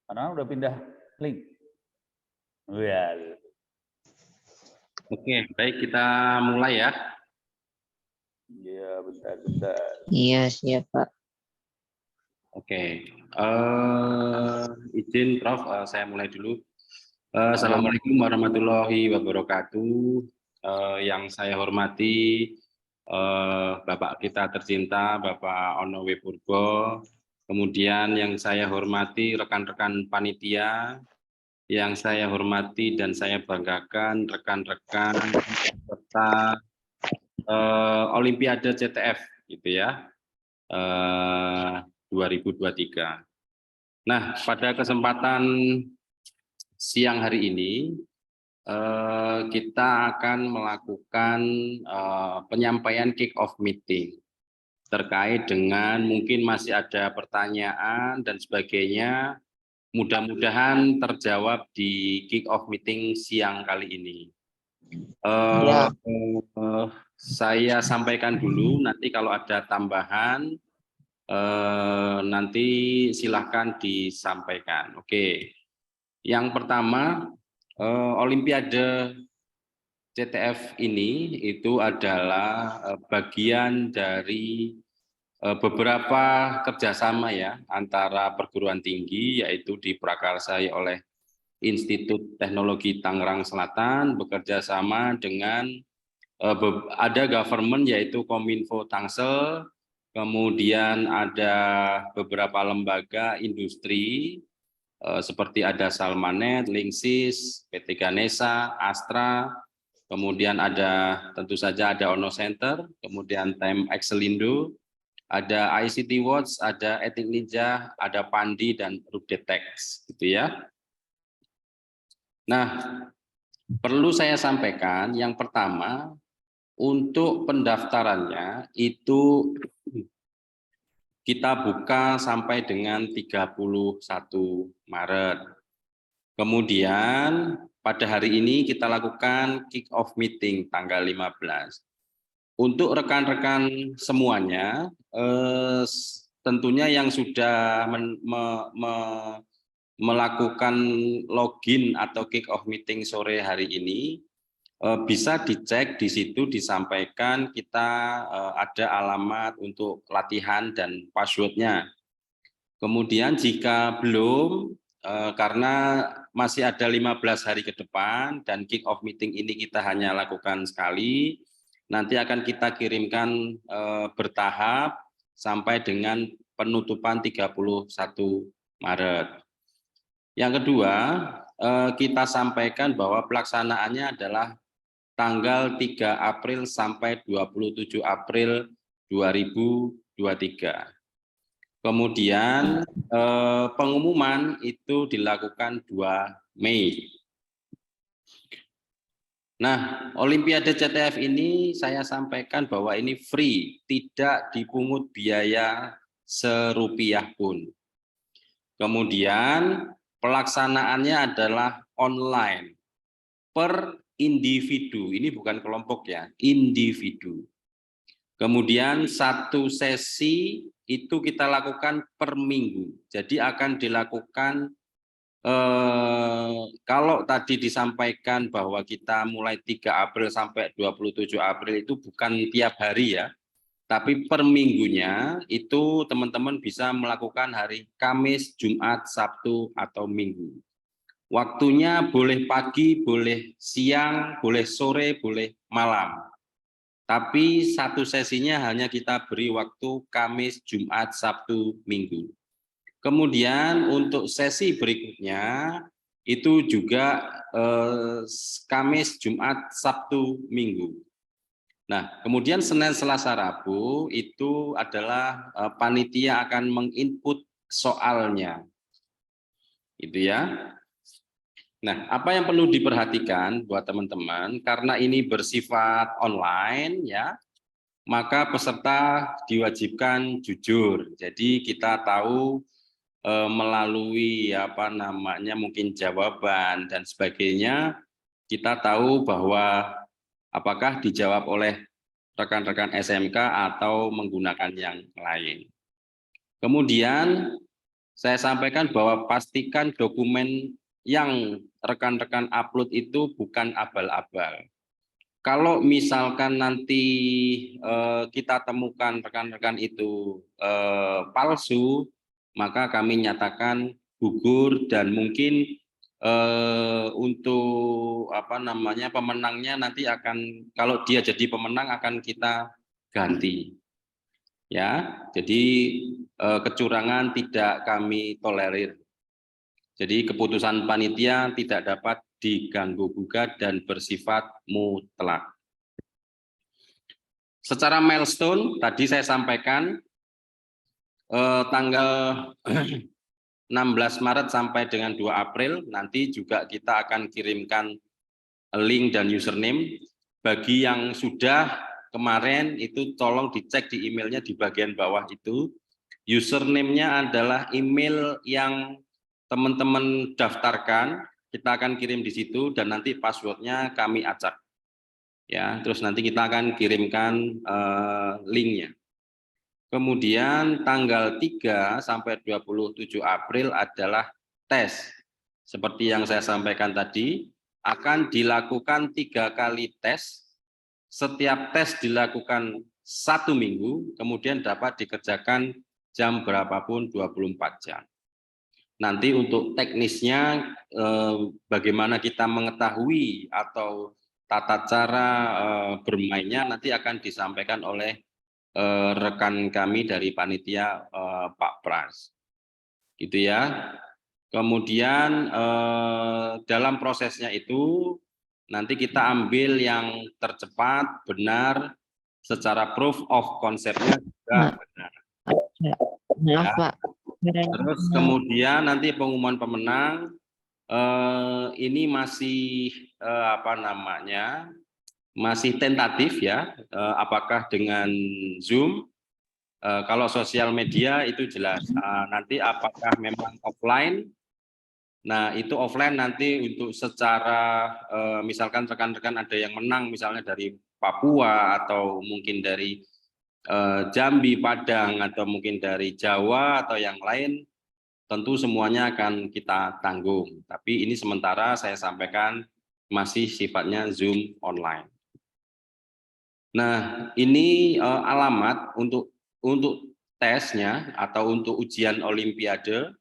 Anak-anak udah pindah link. Ya. Oke, baik kita mulai ya. Iya, bentar. Iya, siap, Pak. Oke, izin Prof, saya mulai dulu. Assalamualaikum warahmatullahi wabarakatuh. Yang saya hormati Bapak kita tercinta, Bapak Ono W. Purbo. Kemudian yang saya hormati rekan-rekan panitia, yang saya hormati dan saya banggakan rekan-rekan peserta Olimpiade CTF, gitu ya. 2023. Nah, pada kesempatan siang hari ini kita akan melakukan penyampaian kick-off meeting terkait dengan mungkin masih ada pertanyaan dan sebagainya. Mudah-mudahan terjawab di kick-off meeting siang kali ini. Ya. Saya sampaikan dulu, nanti kalau ada tambahan nanti silahkan disampaikan. Oke, yang pertama Olimpiade CTF ini itu adalah bagian dari beberapa kerjasama ya antara perguruan tinggi, yaitu diprakarsai oleh Institut Teknologi Tangerang Selatan bekerja sama dengan ada government yaitu Kominfo Tangsel, kemudian ada beberapa lembaga industri seperti ada Salmanet, Linksys, PT Ganesha, Astra, kemudian ada tentu saja ada Ono Center, kemudian Time Excelindo, ada ICT Watch, ada Etik Ninja, ada Pandi dan Rubdetex, gitu ya. Nah, perlu saya sampaikan yang pertama, untuk pendaftarannya itu kita buka sampai dengan 31 Maret. Kemudian pada hari ini kita lakukan kick-off meeting tanggal 15. Untuk rekan-rekan semuanya, tentunya yang sudah melakukan login atau kick-off meeting sore hari ini, bisa dicek di situ disampaikan kita ada alamat untuk latihan dan passwordnya. Kemudian jika belum, karena masih ada 15 hari ke depan dan kick off meeting ini kita hanya lakukan sekali, nanti akan kita kirimkan bertahap sampai dengan penutupan 31 Maret. Yang kedua, kita sampaikan bahwa pelaksanaannya adalah tanggal 3 April sampai 27 April 2023. Kemudian pengumuman itu dilakukan 2 Mei. Nah, Olimpiade CTF ini saya sampaikan bahwa ini free, tidak dipungut biaya serupiah pun. Kemudian pelaksanaannya adalah online per individu, ini bukan kelompok ya, individu. Kemudian satu sesi itu kita lakukan per minggu, jadi akan dilakukan kalau tadi disampaikan bahwa kita mulai 3 April sampai 27 April itu bukan tiap hari ya, tapi per minggunya itu teman-teman bisa melakukan hari Kamis, Jumat, Sabtu, atau Minggu. Waktunya boleh pagi, boleh siang, boleh sore, boleh malam. Tapi satu sesinya hanya kita beri waktu Kamis, Jumat, Sabtu, Minggu. Kemudian untuk sesi berikutnya itu juga Kamis, Jumat, Sabtu, Minggu. Nah, kemudian Senin, Selasa, Rabu itu adalah panitia akan menginput soalnya. Itu ya. Nah, apa yang perlu diperhatikan buat teman-teman, karena ini bersifat online ya, maka peserta diwajibkan jujur. Jadi kita tahu melalui apa namanya mungkin jawaban dan sebagainya, kita tahu bahwa apakah dijawab oleh rekan-rekan SMK atau menggunakan yang lain. Kemudian saya sampaikan bahwa pastikan dokumen yang rekan-rekan upload itu bukan abal-abal. Kalau misalkan nanti kita temukan rekan-rekan itu palsu, maka kami nyatakan gugur dan mungkin untuk pemenangnya nanti akan, kalau dia jadi pemenang akan kita ganti. Ya, jadi kecurangan tidak kami tolerir. Jadi keputusan panitia tidak dapat diganggu gugat dan bersifat mutlak. Secara milestone tadi saya sampaikan tanggal 16 Maret sampai dengan 2 April nanti juga kita akan kirimkan link dan username. Bagi yang sudah kemarin itu tolong dicek di emailnya di bagian bawah itu. Username-nya adalah email yang teman-teman daftarkan, kita akan kirim di situ dan nanti passwordnya kami acak. Ya, terus nanti kita akan kirimkan linknya. Kemudian tanggal 3 sampai 27 April adalah tes. Seperti yang saya sampaikan tadi, akan dilakukan 3 kali tes. Setiap tes dilakukan 1 minggu, kemudian dapat dikerjakan jam berapapun 24 jam. Nanti untuk teknisnya bagaimana kita mengetahui atau tata cara bermainnya nanti akan disampaikan oleh rekan kami dari panitia Pak Pras. Gitu ya. Kemudian dalam prosesnya itu nanti kita ambil yang tercepat, benar, secara proof of concept-nya juga benar. Maaf, Ya. Pak. Terus kemudian nanti pengumuman pemenang ini masih masih tentatif ya, apakah dengan Zoom, kalau sosial media itu jelas. Nanti apakah memang offline? Nah, itu offline nanti untuk secara misalkan rekan-rekan ada yang menang misalnya dari Papua atau mungkin dari Jambi, Padang atau mungkin dari Jawa atau yang lain, tentu semuanya akan kita tanggung. Tapi ini sementara saya sampaikan masih sifatnya Zoom online. Nah, ini alamat untuk tesnya atau untuk ujian Olimpiade.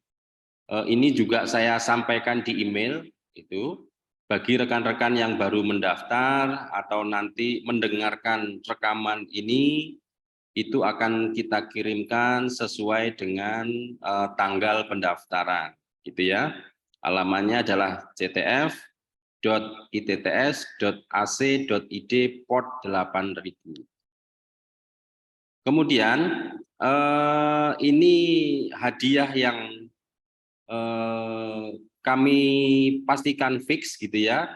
Ini juga saya sampaikan di email itu bagi rekan-rekan yang baru mendaftar atau nanti mendengarkan rekaman ini, itu akan kita kirimkan sesuai dengan tanggal pendaftaran, gitu ya. Alamannya adalah ctf.itts.ac.id port 8000. Kemudian ini hadiah yang kami pastikan fix gitu ya,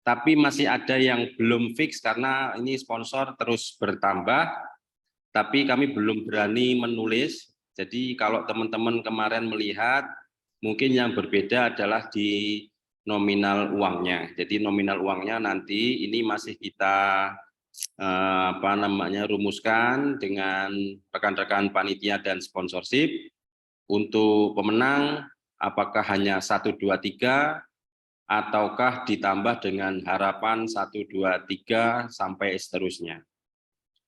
tapi masih ada yang belum fix karena ini sponsor terus bertambah, tapi kami belum berani menulis. Jadi kalau teman-teman kemarin melihat, mungkin yang berbeda adalah di nominal uangnya. Jadi nominal uangnya nanti ini masih kita rumuskan dengan rekan-rekan panitia dan sponsorship. Untuk pemenang apakah hanya 1, 2, 3 ataukah ditambah dengan harapan 1, 2, 3 sampai seterusnya.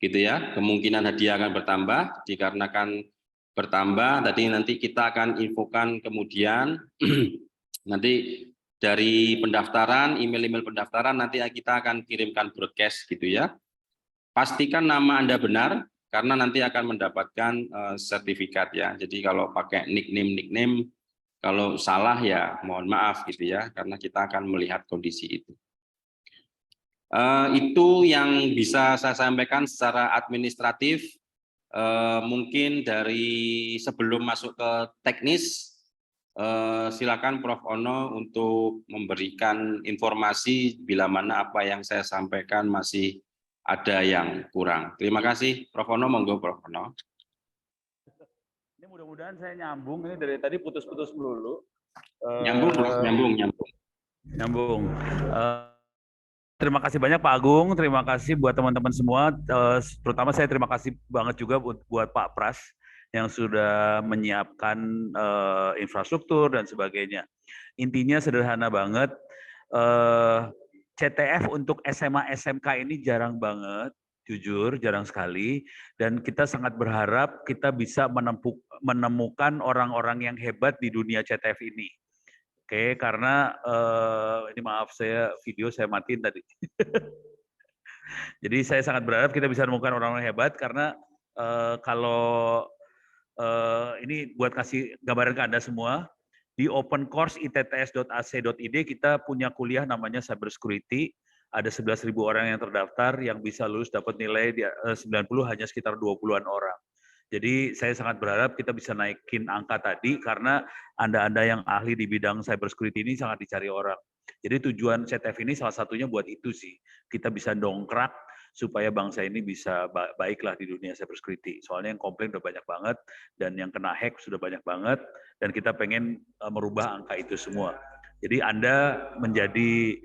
Gitu ya, kemungkinan hadiah akan bertambah. Dikarenakan bertambah, tadi nanti kita akan infokan kemudian nanti dari pendaftaran, email-email pendaftaran nanti kita akan kirimkan broadcast gitu ya. Pastikan nama Anda benar karena nanti akan mendapatkan sertifikat ya. Jadi kalau pakai nickname, kalau salah ya mohon maaf gitu ya, karena kita akan melihat kondisi itu. Itu yang bisa saya sampaikan secara administratif. Mungkin dari sebelum masuk ke teknis, silakan Prof. Ono untuk memberikan informasi bila mana apa yang saya sampaikan masih ada yang kurang. Terima kasih, Prof. Ono. Monggo, Prof. Ono. Ini mudah-mudahan saya nyambung. Ini dari tadi putus-putus dulu. Nyambung, Prof. Nyambung. Terima kasih banyak Pak Agung, terima kasih buat teman-teman semua, terutama saya terima kasih banget juga buat Pak Pras yang sudah menyiapkan infrastruktur dan sebagainya. Intinya sederhana banget, CTF untuk SMA SMK ini jarang banget, jujur jarang sekali, dan kita sangat berharap kita bisa menemukan orang-orang yang hebat di dunia CTF ini. Oke, karena ini maaf video saya matiin tadi. Jadi saya sangat berharap kita bisa menemukan orang-orang hebat karena kalau ini buat kasih gambaran ke Anda semua, di open course itts.ac.id kita punya kuliah namanya cybersecurity, ada 11.000 orang yang terdaftar yang bisa lulus dapat nilai 90 hanya sekitar 20-an orang. Jadi saya sangat berharap kita bisa naikin angka tadi karena Anda-Anda yang ahli di bidang cybersecurity ini sangat dicari orang. Jadi tujuan CTF ini salah satunya buat itu sih. Kita bisa dongkrak supaya bangsa ini bisa baiklah di dunia cybersecurity. Soalnya yang komplain udah banyak banget dan yang kena hack sudah banyak banget dan kita pengen merubah angka itu semua. Jadi Anda menjadi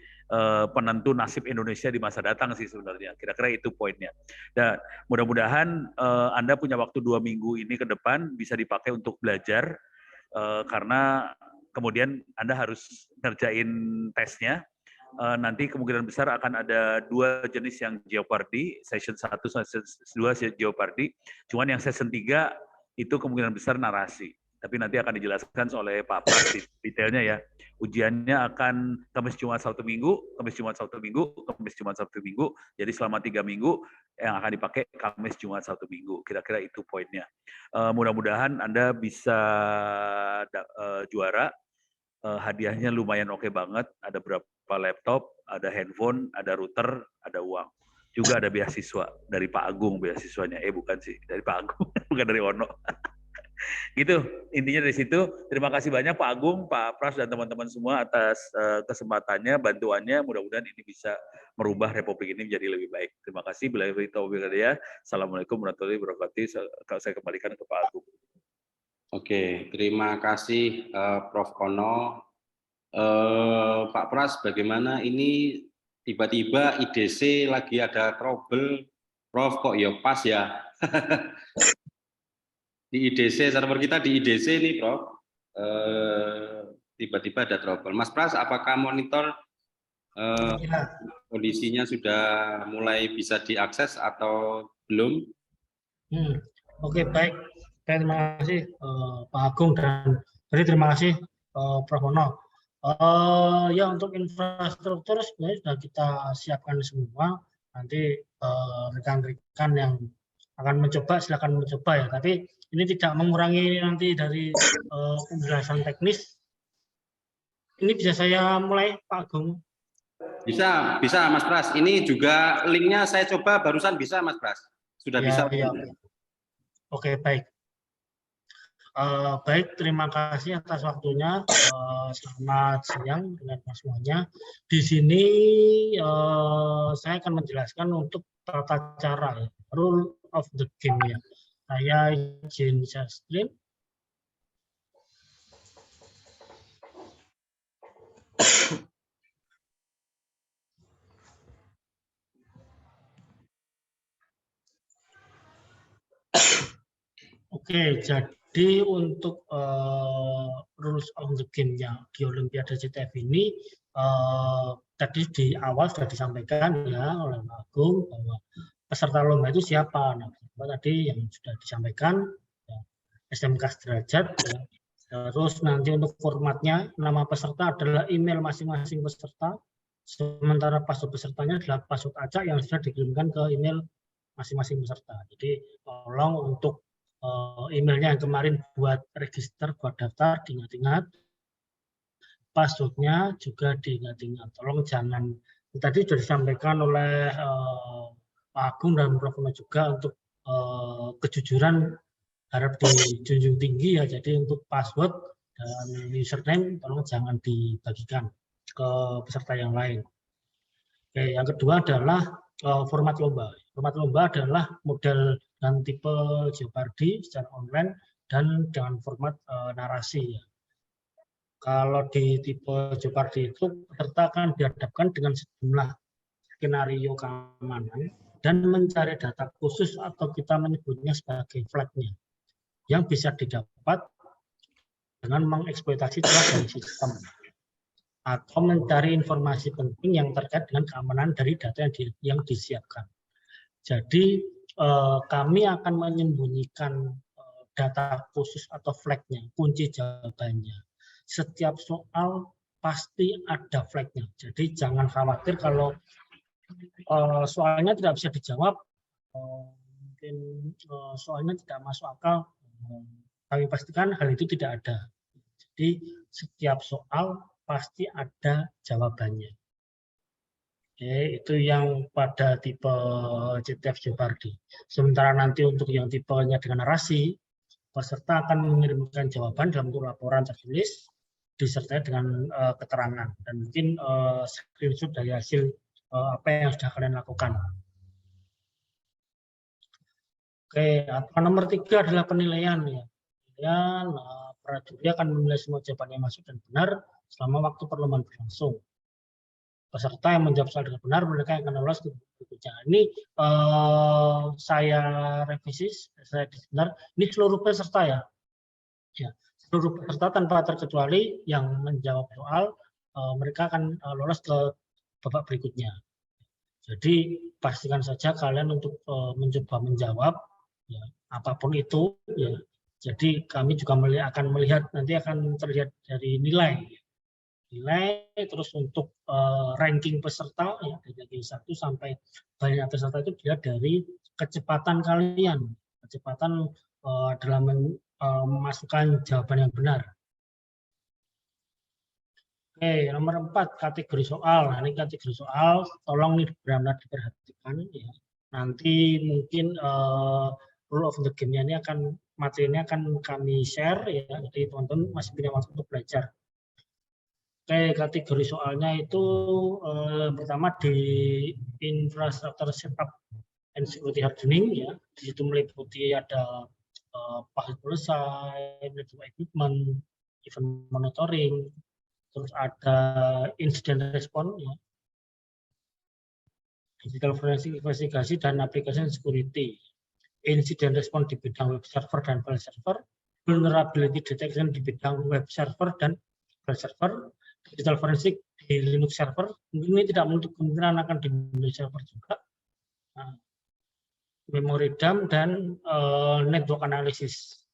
penentu nasib Indonesia di masa datang sih sebenarnya. Kira-kira itu poinnya. Dan mudah-mudahan Anda punya waktu 2 minggu ini ke depan bisa dipakai untuk belajar karena kemudian Anda harus ngerjain tesnya. Nanti kemungkinan besar akan ada 2 jenis yang Jeopardy, session 1, session 2 Jeopardy. Cuman yang session 3 itu kemungkinan besar narasi. Tapi nanti akan dijelaskan oleh Pak Pras detailnya ya. Ujiannya akan Kamis, Jumat, Sabtu, Minggu, Kamis, Jumat, Sabtu, Minggu, Kamis, Jumat, Sabtu, Minggu. Jadi selama 3 minggu yang akan dipakai Kamis, Jumat, Sabtu, Minggu. Kira-kira itu poinnya. Mudah-mudahan Anda bisa juara. Hadiahnya lumayan oke banget. Ada berapa laptop, ada handphone, ada router, ada uang. Juga ada beasiswa dari Pak Agung beasiswanya. Bukan sih, dari Pak Agung, bukan dari Ono. Gitu, intinya dari situ. Terima kasih banyak Pak Agung, Pak Pras, dan teman-teman semua atas kesempatannya, bantuannya. Mudah-mudahan ini bisa merubah Republik ini menjadi lebih baik. Terima kasih. Assalamualaikum warahmatullahi wabarakatuh. Saya kembalikan ke Pak Agung. Oke, terima kasih Prof. Ono. Pak Pras, bagaimana ini tiba-tiba IDC lagi ada trouble, Prof, kok ya pas ya? Di IDC, server kita di IDC nih, Prof. Tiba-tiba ada trouble. Mas Pras, apakah monitor kondisinya sudah mulai bisa diakses atau belum? Oke, baik. Terima kasih Pak Agung dan terima kasih Prof. Ono. Ya, untuk infrastruktur sebenarnya sudah kita siapkan semua. Nanti rekan-rekan yang akan mencoba silakan mencoba ya. Tapi ini tidak mengurangi nanti dari penjelasan teknis. Ini bisa saya mulai, Pak Agung? Bisa Mas Pras. Ini juga linknya saya coba barusan bisa, Mas Pras. Sudah ya, bisa. Ya. Oke, baik. Baik, terima kasih atas waktunya. Selamat siang dengan semuanya. Di sini saya akan menjelaskan untuk tata cara ya, rule of the game ya. Saya izin share screen. Oke, jadi untuk rules of the game-nya di Olimpiade CTF ini tadi di awal sudah disampaikan ya oleh Pak Agung bahwa peserta lomba itu siapa. Nah, tadi yang sudah disampaikan ya, SMK Sederajat. Ya. Terus nanti untuk formatnya nama peserta adalah email masing-masing peserta. Sementara password pesertanya adalah password acak yang sudah dikirimkan ke email masing-masing peserta. Jadi tolong untuk emailnya yang kemarin buat register, buat daftar, diingat-ingat. Passwordnya juga diingat-ingat. Tolong jangan, tadi sudah disampaikan oleh Pak Agung dan Prof. Ono juga untuk kejujuran harap dijunjung tinggi ya. Jadi untuk password dan username tolong jangan dibagikan ke peserta yang lain. Oke, yang kedua adalah format lomba. Format lomba adalah model dan tipe Jeopardy secara online dan dengan format narasi. Kalau di tipe Jeopardy itu peserta akan dihadapkan dengan sejumlah skenario keamanan dan mencari data khusus atau kita menyebutnya sebagai flag-nya. yang bisa didapat dengan mengeksploitasi celah dari sistem atau mencari informasi penting yang terkait dengan keamanan dari data yang disiapkan. Jadi kami akan menyembunyikan data khusus atau flagnya, kunci jawabannya. Setiap soal pasti ada flagnya. Jadi jangan khawatir kalau soalnya tidak bisa dijawab, mungkin soalnya tidak masuk akal. Kami pastikan hal itu tidak ada. Jadi setiap soal pasti ada jawabannya. Oke, itu yang pada tipe CTF Jeopardy. Sementara nanti untuk yang tipenya dengan narasi, peserta akan mengirimkan jawaban dalam bentuk laporan tertulis disertai dengan keterangan dan mungkin screenshot dari hasil apa yang sudah kalian lakukan. Oke, nomor 3 adalah penilaian ya. Kemudian prajurit akan menilai semua jawaban yang masuk dan benar selama waktu perlombaan berlangsung. Peserta yang menjawab soal dengan benar mereka akan lolos ke berikutnya. Ini saya revisi, saya benar. Ini seluruh peserta ya. Ya, seluruh peserta tanpa terkecuali yang menjawab soal mereka akan lolos ke babak berikutnya. Jadi pastikan saja kalian untuk mencoba menjawab ya, apapun itu ya. Jadi kami juga akan melihat, nanti akan terlihat dari nilai terus untuk ranking peserta ya, dari 1 sampai banyak peserta itu dilihat dari kecepatan kalian, kecepatan dalam memasukkan jawaban yang benar. Oke, nomor 4 kategori soal. Nah, ini kategori soal, tolong nih benar-benar diperhatikan ya. Nanti mungkin rule of the game-nya ini materinya akan kami share ya, jadi teman-teman masih punya waktu untuk belajar. Oke, kategori soalnya itu pertama di infrastructure setup and security hardening ya. Di situ meliputi ada password selesai, network equipment, event monitoring, terus ada incident response ya. Digital forensik investigasi dan application security. Incident response di bidang web server dan file server, vulnerability detection di bidang web server dan file server, digital forensik di Linux server, mungkin ini tidak menutup kemungkinan akan di Windows server juga. Nah, memory dump dan network analysis.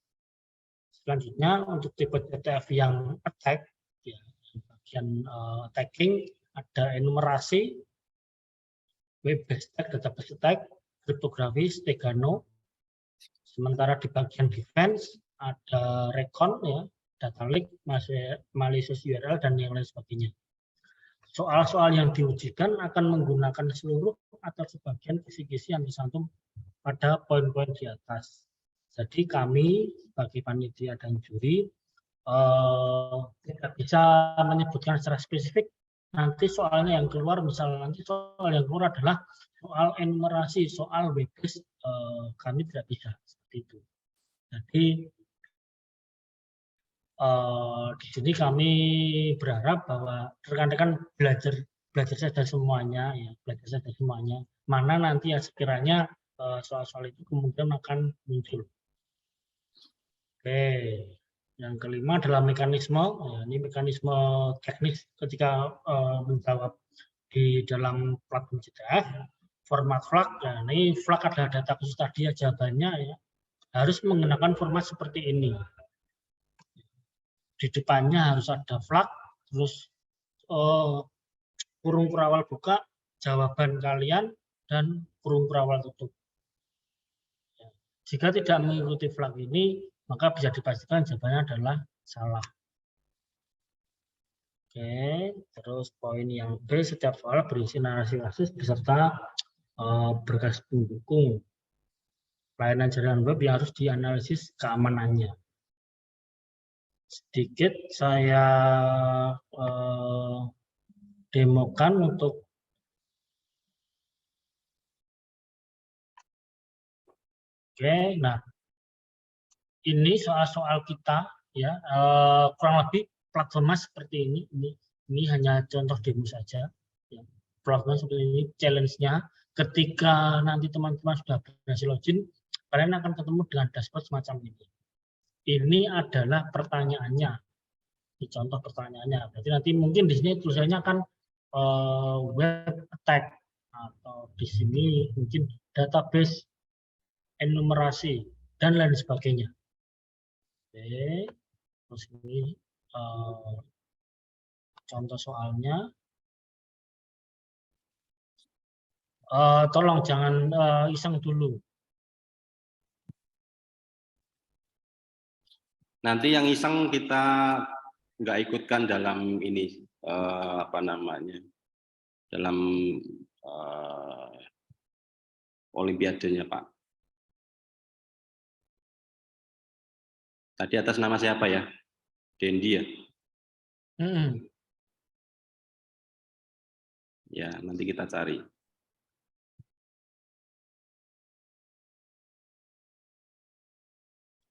Selanjutnya untuk tipe CTF yang attack, ya, bagian attacking ada enumerasi, web-based attack, database attack, kriptografi, stegano. Sementara di bagian defense ada recon ya, data leak, malicious URL dan yang lain sebagainya. Soal-soal yang diujikan akan menggunakan seluruh atau sebagian kisi-kisi yang disantum pada poin-poin di atas. Jadi kami sebagai panitia dan juri tidak bisa menyebutkan secara spesifik. Nanti soalnya yang keluar, misalnya nanti soal yang keluar adalah soal enumerasi, soal web-based, kami tidak bisa seperti itu. Jadi di sini kami berharap bahwa rekan-rekan belajar saja semuanya, ya, belajar saja semuanya. Mana nanti ya sekiranya soal-soal itu kemudian akan muncul. Oke, yang kelima adalah mekanisme. Ya, ini mekanisme teknis ketika menjawab di dalam platform CTF. Format flag, ya, ini flag adalah data khusus tadi ya, jawabannya ya, harus menggunakan format seperti ini. Di depannya harus ada flag, terus kurung kurawal buka, jawaban kalian, dan kurung kurawal tutup. Ya. Jika tidak mengikuti flag ini, maka bisa dipastikan jawabannya adalah salah. Oke, terus poin yang B, setiap soal berisi narasi kasus beserta berkas pendukung layanan jaringan web yang harus dianalisis keamanannya. Sedikit saya demokan untuk nah ini soal-soal kita ya, kurang lebih platformnya seperti ini. Ini hanya contoh demo saja ya. Platformnya seperti ini, challenge-nya ketika nanti teman-teman sudah berhasil login, kalian akan ketemu dengan dashboard semacam ini. Ini adalah pertanyaannya. Di contoh pertanyaannya. Berarti nanti mungkin di sini tulisannya kan web attack, atau di sini mungkin database enumerasi dan lain sebagainya. Oke, terus ini contoh soalnya. Tolong jangan iseng dulu. Nanti yang iseng kita nggak ikutkan dalam ini apa namanya, dalam olimpiadenya Pak. Tadi atas nama siapa ya? Dendi ya? Ya, nanti kita cari.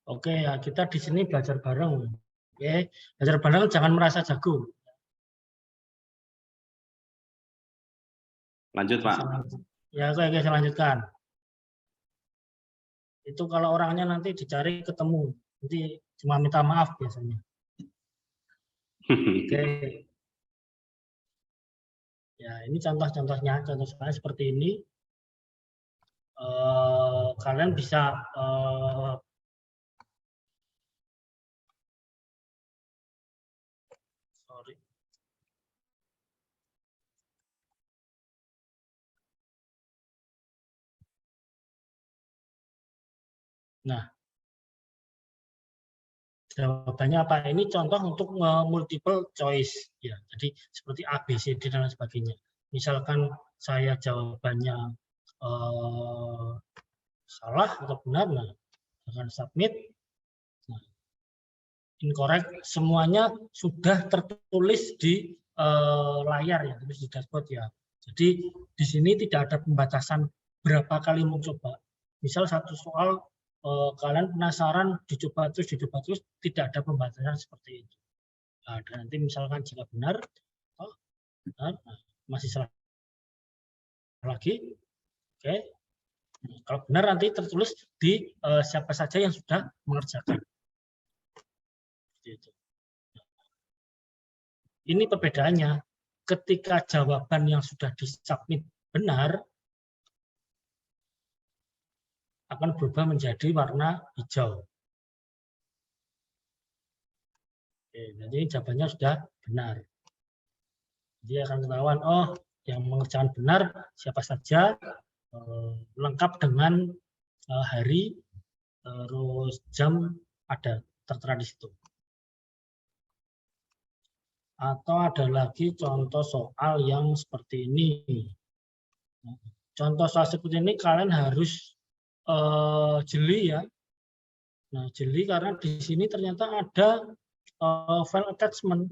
Oke, ya kita di sini belajar bareng. Oke, belajar bareng jangan merasa jago. Lanjut Pak. Ya, oke, saya lanjutkan. Itu kalau orangnya nanti dicari ketemu, nanti cuma minta maaf biasanya. Oke. Ya, ini contoh-contohnya, contohnya seperti ini. Kalian bisa sorry. Nah, jawabannya apa? Ini contoh untuk multiple choice, ya. Jadi seperti A, B, C, D dan lain sebagainya. Misalkan saya jawabannya salah atau benar, nah akan submit. Nah, incorrect, semuanya sudah tertulis di layar ya, terus di dashboard ya. Jadi di sini tidak ada pembatasan berapa kali mau coba. Misal satu soal kalian penasaran, dicoba terus, tidak ada pembatasan seperti itu. Nah, dan nanti misalkan jika benar, benar, nah, masih salah lagi, oke. Kalau benar nanti tertulis di siapa saja yang sudah mengerjakan. Ini perbedaannya. Ketika jawaban yang sudah disubmit benar, akan berubah menjadi warna hijau. Oke, jadi jawabannya sudah benar. Jadi akan ketahuan, oh yang mengerjakan benar siapa saja, lengkap dengan hari, terus jam ada tertera di situ. Atau ada lagi contoh soal yang seperti ini. Contoh soal seperti ini kalian harus jeli ya. Nah, jeli karena di sini ternyata ada file attachment.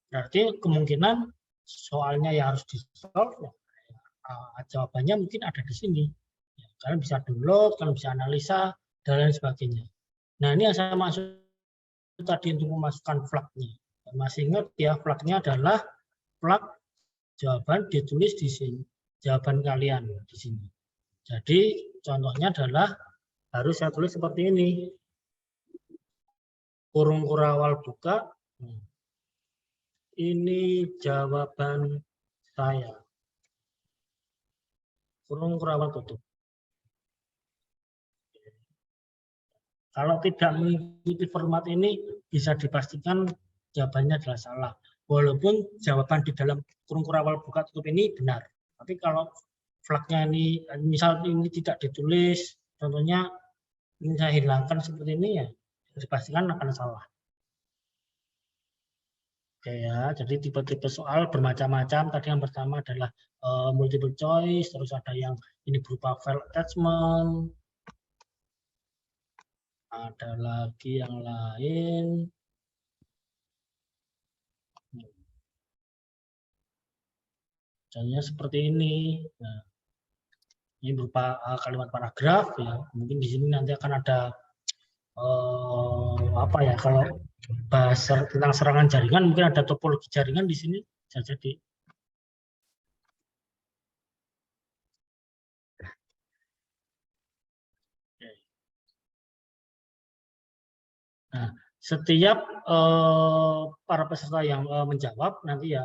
Berarti kemungkinan soalnya yang harus di-solve, jawabannya mungkin ada di sini. Ya, kalian bisa download, kalian bisa analisa, dan lain sebagainya. Nah, ini yang saya maksud tadi untuk memasukkan flagnya. Masih ingat ya, flagnya adalah flag jawaban ditulis di sini, jawaban kalian di sini. Jadi contohnya adalah harus saya tulis seperti ini. Kurung kurawal buka. Ini jawaban saya. Kurung kurawal tutup. Kalau tidak mengikuti format ini, bisa dipastikan jawabannya adalah salah. Walaupun jawaban di dalam kurung kurawal buka tutup ini benar. Tapi kalau flagnya ini, misal ini tidak ditulis, contohnya ini saya hilangkan seperti ini, ya dipastikan akan salah. Oke ya, jadi tipe-tipe soal bermacam-macam. Tadi yang pertama adalah multiple choice, terus ada yang ini berupa file attachment, ada lagi yang lain. Contohnya seperti ini. Nah, ini berupa kalimat paragraf ya. Mungkin di sini nanti akan ada apa ya, kalau bahasa tentang serangan jaringan mungkin ada topologi jaringan di sini bisa jadi. Nah, setiap para peserta yang menjawab nanti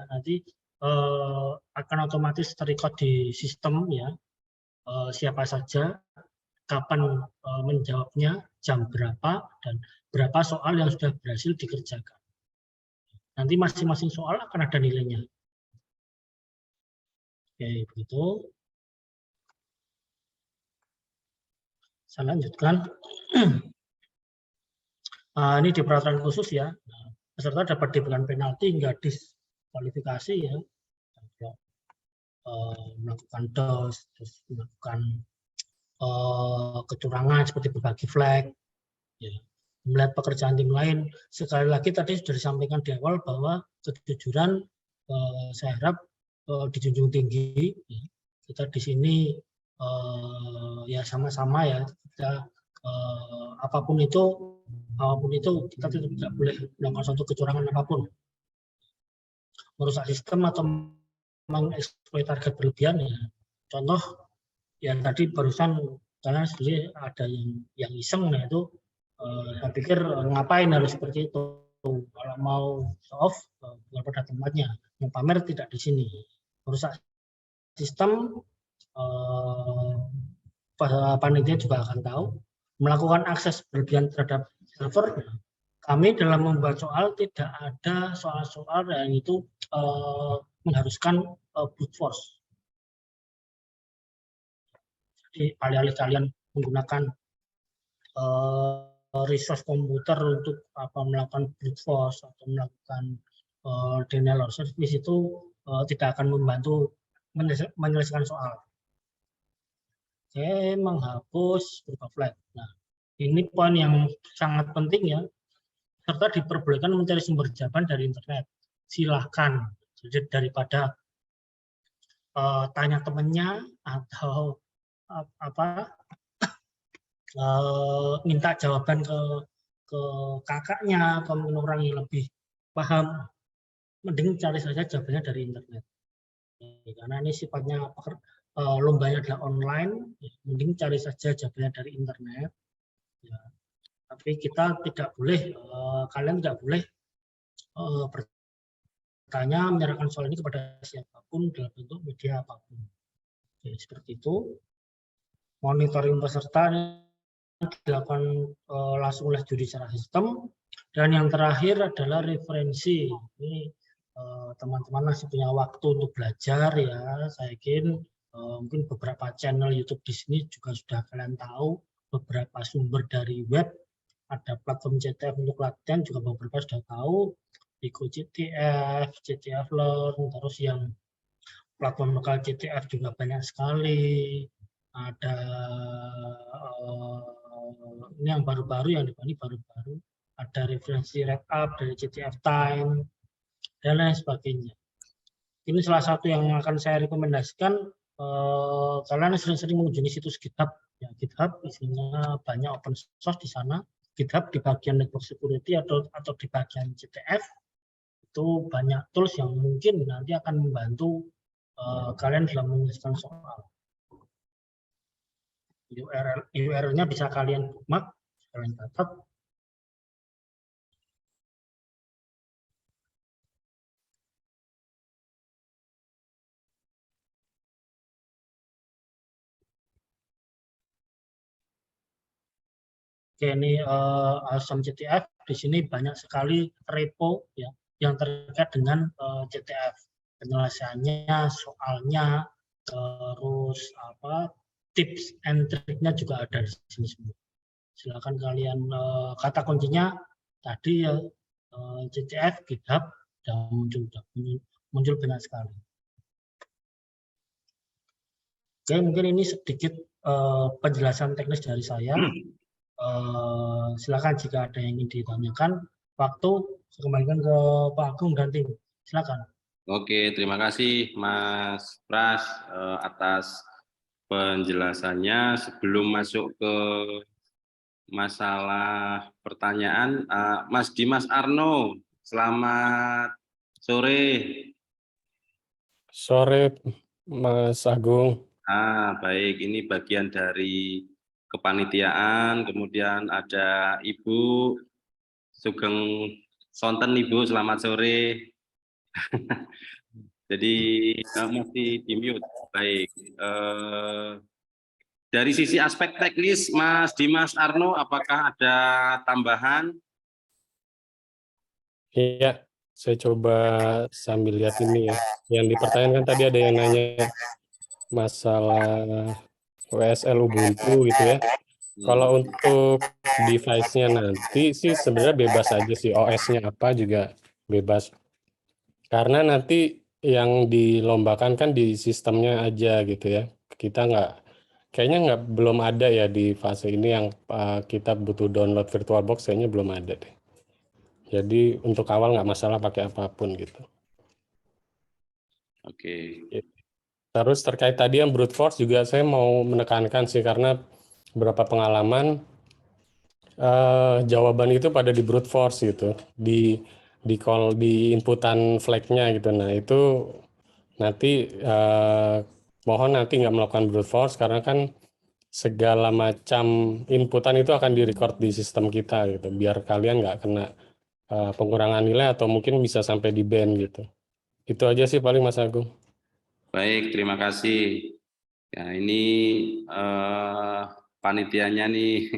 akan otomatis terrecord di sistem ya, siapa saja, kapan menjawabnya, jam berapa, dan berapa soal yang sudah berhasil dikerjakan. Nanti masing-masing soal akan ada nilainya. Oke, begitu. Saya lanjutkan. Ini di peraturan khusus ya. Peserta dapat diberikan penalti hingga diskualifikasi ya. Melakukan DOS, terus melakukan kecurangan seperti berbagi flag, ya. Melihat pekerjaan tim lain, sekali lagi tadi sudah disampaikan di awal bahwa kejujuran saya harap dijunjung tinggi. Ya. Kita di sini ya sama-sama ya, kita apapun itu kita tidak boleh melakukan suatu kecurangan apapun, merusak sistem atau mengeksploitasi target berlebihan ya. Contoh yang tadi barusan kalian sendiri ada yang iseng, nah itu saya pikir ngapain harus seperti itu. Kalau mau show off bukan pada tempatnya, mau pamer tidak di sini. Merusak sistem, panitia juga akan tahu. Melakukan akses berlebihan terhadap server, kami dalam membuat soal tidak ada soal-soal yang itu mengharuskan brute force. Jadi alih-alih kalian menggunakan resource komputer untuk melakukan brute force atau melakukan denial of service, itu tidak akan membantu menyelesaikan soal. Oke, menghapus berupa flag. Nah, ini poin yang sangat penting ya. Serta diperbolehkan mencari sumber jawaban dari internet. Silahkan. Jadi daripada tanya temannya atau minta jawaban ke kakaknya atau orang yang lebih paham, mending cari saja jawabannya dari internet. Karena ini sifatnya lombanya adalah online, mending cari saja jawabannya dari internet. Ya. Tapi kita tidak boleh, kalian tidak boleh bertanya, menyerahkan soal ini kepada siapapun dalam bentuk media apapun. Jadi, seperti itu. Monitoring peserta dilakukan langsung oleh juri secara sistem. Dan yang terakhir adalah referensi. Ini teman-teman masih punya waktu untuk belajar ya. Saya yakin mungkin beberapa channel YouTube di sini juga sudah kalian tahu, beberapa sumber dari web, ada platform CTF untuk latihan juga beberapa sudah tahu, Iko CTF, CTF Learn, terus yang platform lokal CTF juga banyak sekali. Ada ini yang baru-baru, yang ini baru-baru, ada referensi wrap up dari CTF Time dan lain sebagainya. Ini salah satu yang akan saya rekomendasikan. Kalian sering-sering mengunjungi situs GitHub. Ya, GitHub isinya banyak open source di sana. GitHub di bagian network security atau di bagian CTF itu banyak tools yang mungkin nanti akan membantu kalian dalam menyelesaikan soal. URL-nya bisa kalian bookmark, kalian catat. Oke, ini Awesome CTF. Di sini banyak sekali repo ya yang terkait dengan CTF. Penyelesaiannya, soalnya, terus tips and triknya juga ada di sini semua. Silakan kalian, kata kuncinya tadi ya CTF, GitHub, dan muncul banyak sekali. Oke, mungkin ini sedikit penjelasan teknis dari saya. Silakan jika ada yang ingin ditanyakan. Waktu saya kembalikan ke Pak Agung dan tim. Silakan. Oke, terima kasih Mas Pras atas penjelasannya. Sebelum masuk ke masalah pertanyaan, Mas Dimas Arno, selamat sore. Sore, Mas Agung. Baik, ini bagian dari kepanitiaan, kemudian ada Ibu Sugeng sonten Ibu, selamat sore. Jadi masih di mute. Baik. Dari sisi aspek teknis, Mas Dimas Arno, apakah ada tambahan? Iya, saya coba sambil lihat ini ya. Yang dipertanyakan tadi ada yang nanya masalah WSL Ubuntu gitu ya. Kalau untuk device-nya nanti sih sebenarnya bebas aja sih, OS-nya apa juga bebas. Karena nanti yang dilombakan kan di sistemnya aja gitu ya. Kita kayaknya belum ada ya di fase ini yang kita butuh download VirtualBox, kayaknya belum ada deh. Jadi untuk awal nggak masalah pakai apapun gitu. Oke. Terus terkait tadi yang brute force juga saya mau menekankan sih, karena beberapa pengalaman jawaban itu pada di brute force gitu, di call, di inputan flag-nya gitu. Nah itu nanti mohon nanti nggak melakukan brute force, karena kan segala macam inputan itu akan direcord di sistem kita gitu, biar kalian nggak kena pengurangan nilai atau mungkin bisa sampai di ban gitu. Itu aja sih paling Mas Agung. Baik, terima kasih. Ya, ini panitianya nih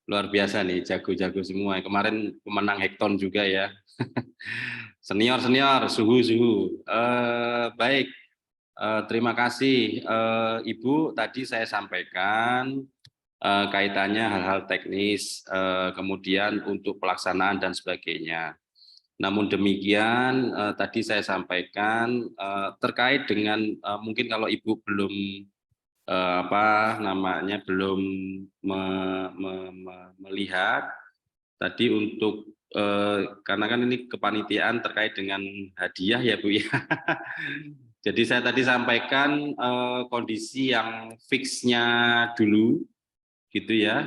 luar biasa nih, jago-jago semua. Kemarin pemenang hackathon juga ya. Senior, suhu. Baik, terima kasih. Ibu, tadi saya sampaikan kaitannya hal-hal teknis, kemudian untuk pelaksanaan dan sebagainya. Namun demikian, tadi saya sampaikan terkait dengan mungkin kalau Ibu belum belum melihat tadi untuk karena kan ini kepanitiaan terkait dengan hadiah ya Bu ya. Jadi saya tadi sampaikan kondisi yang fixnya dulu gitu ya,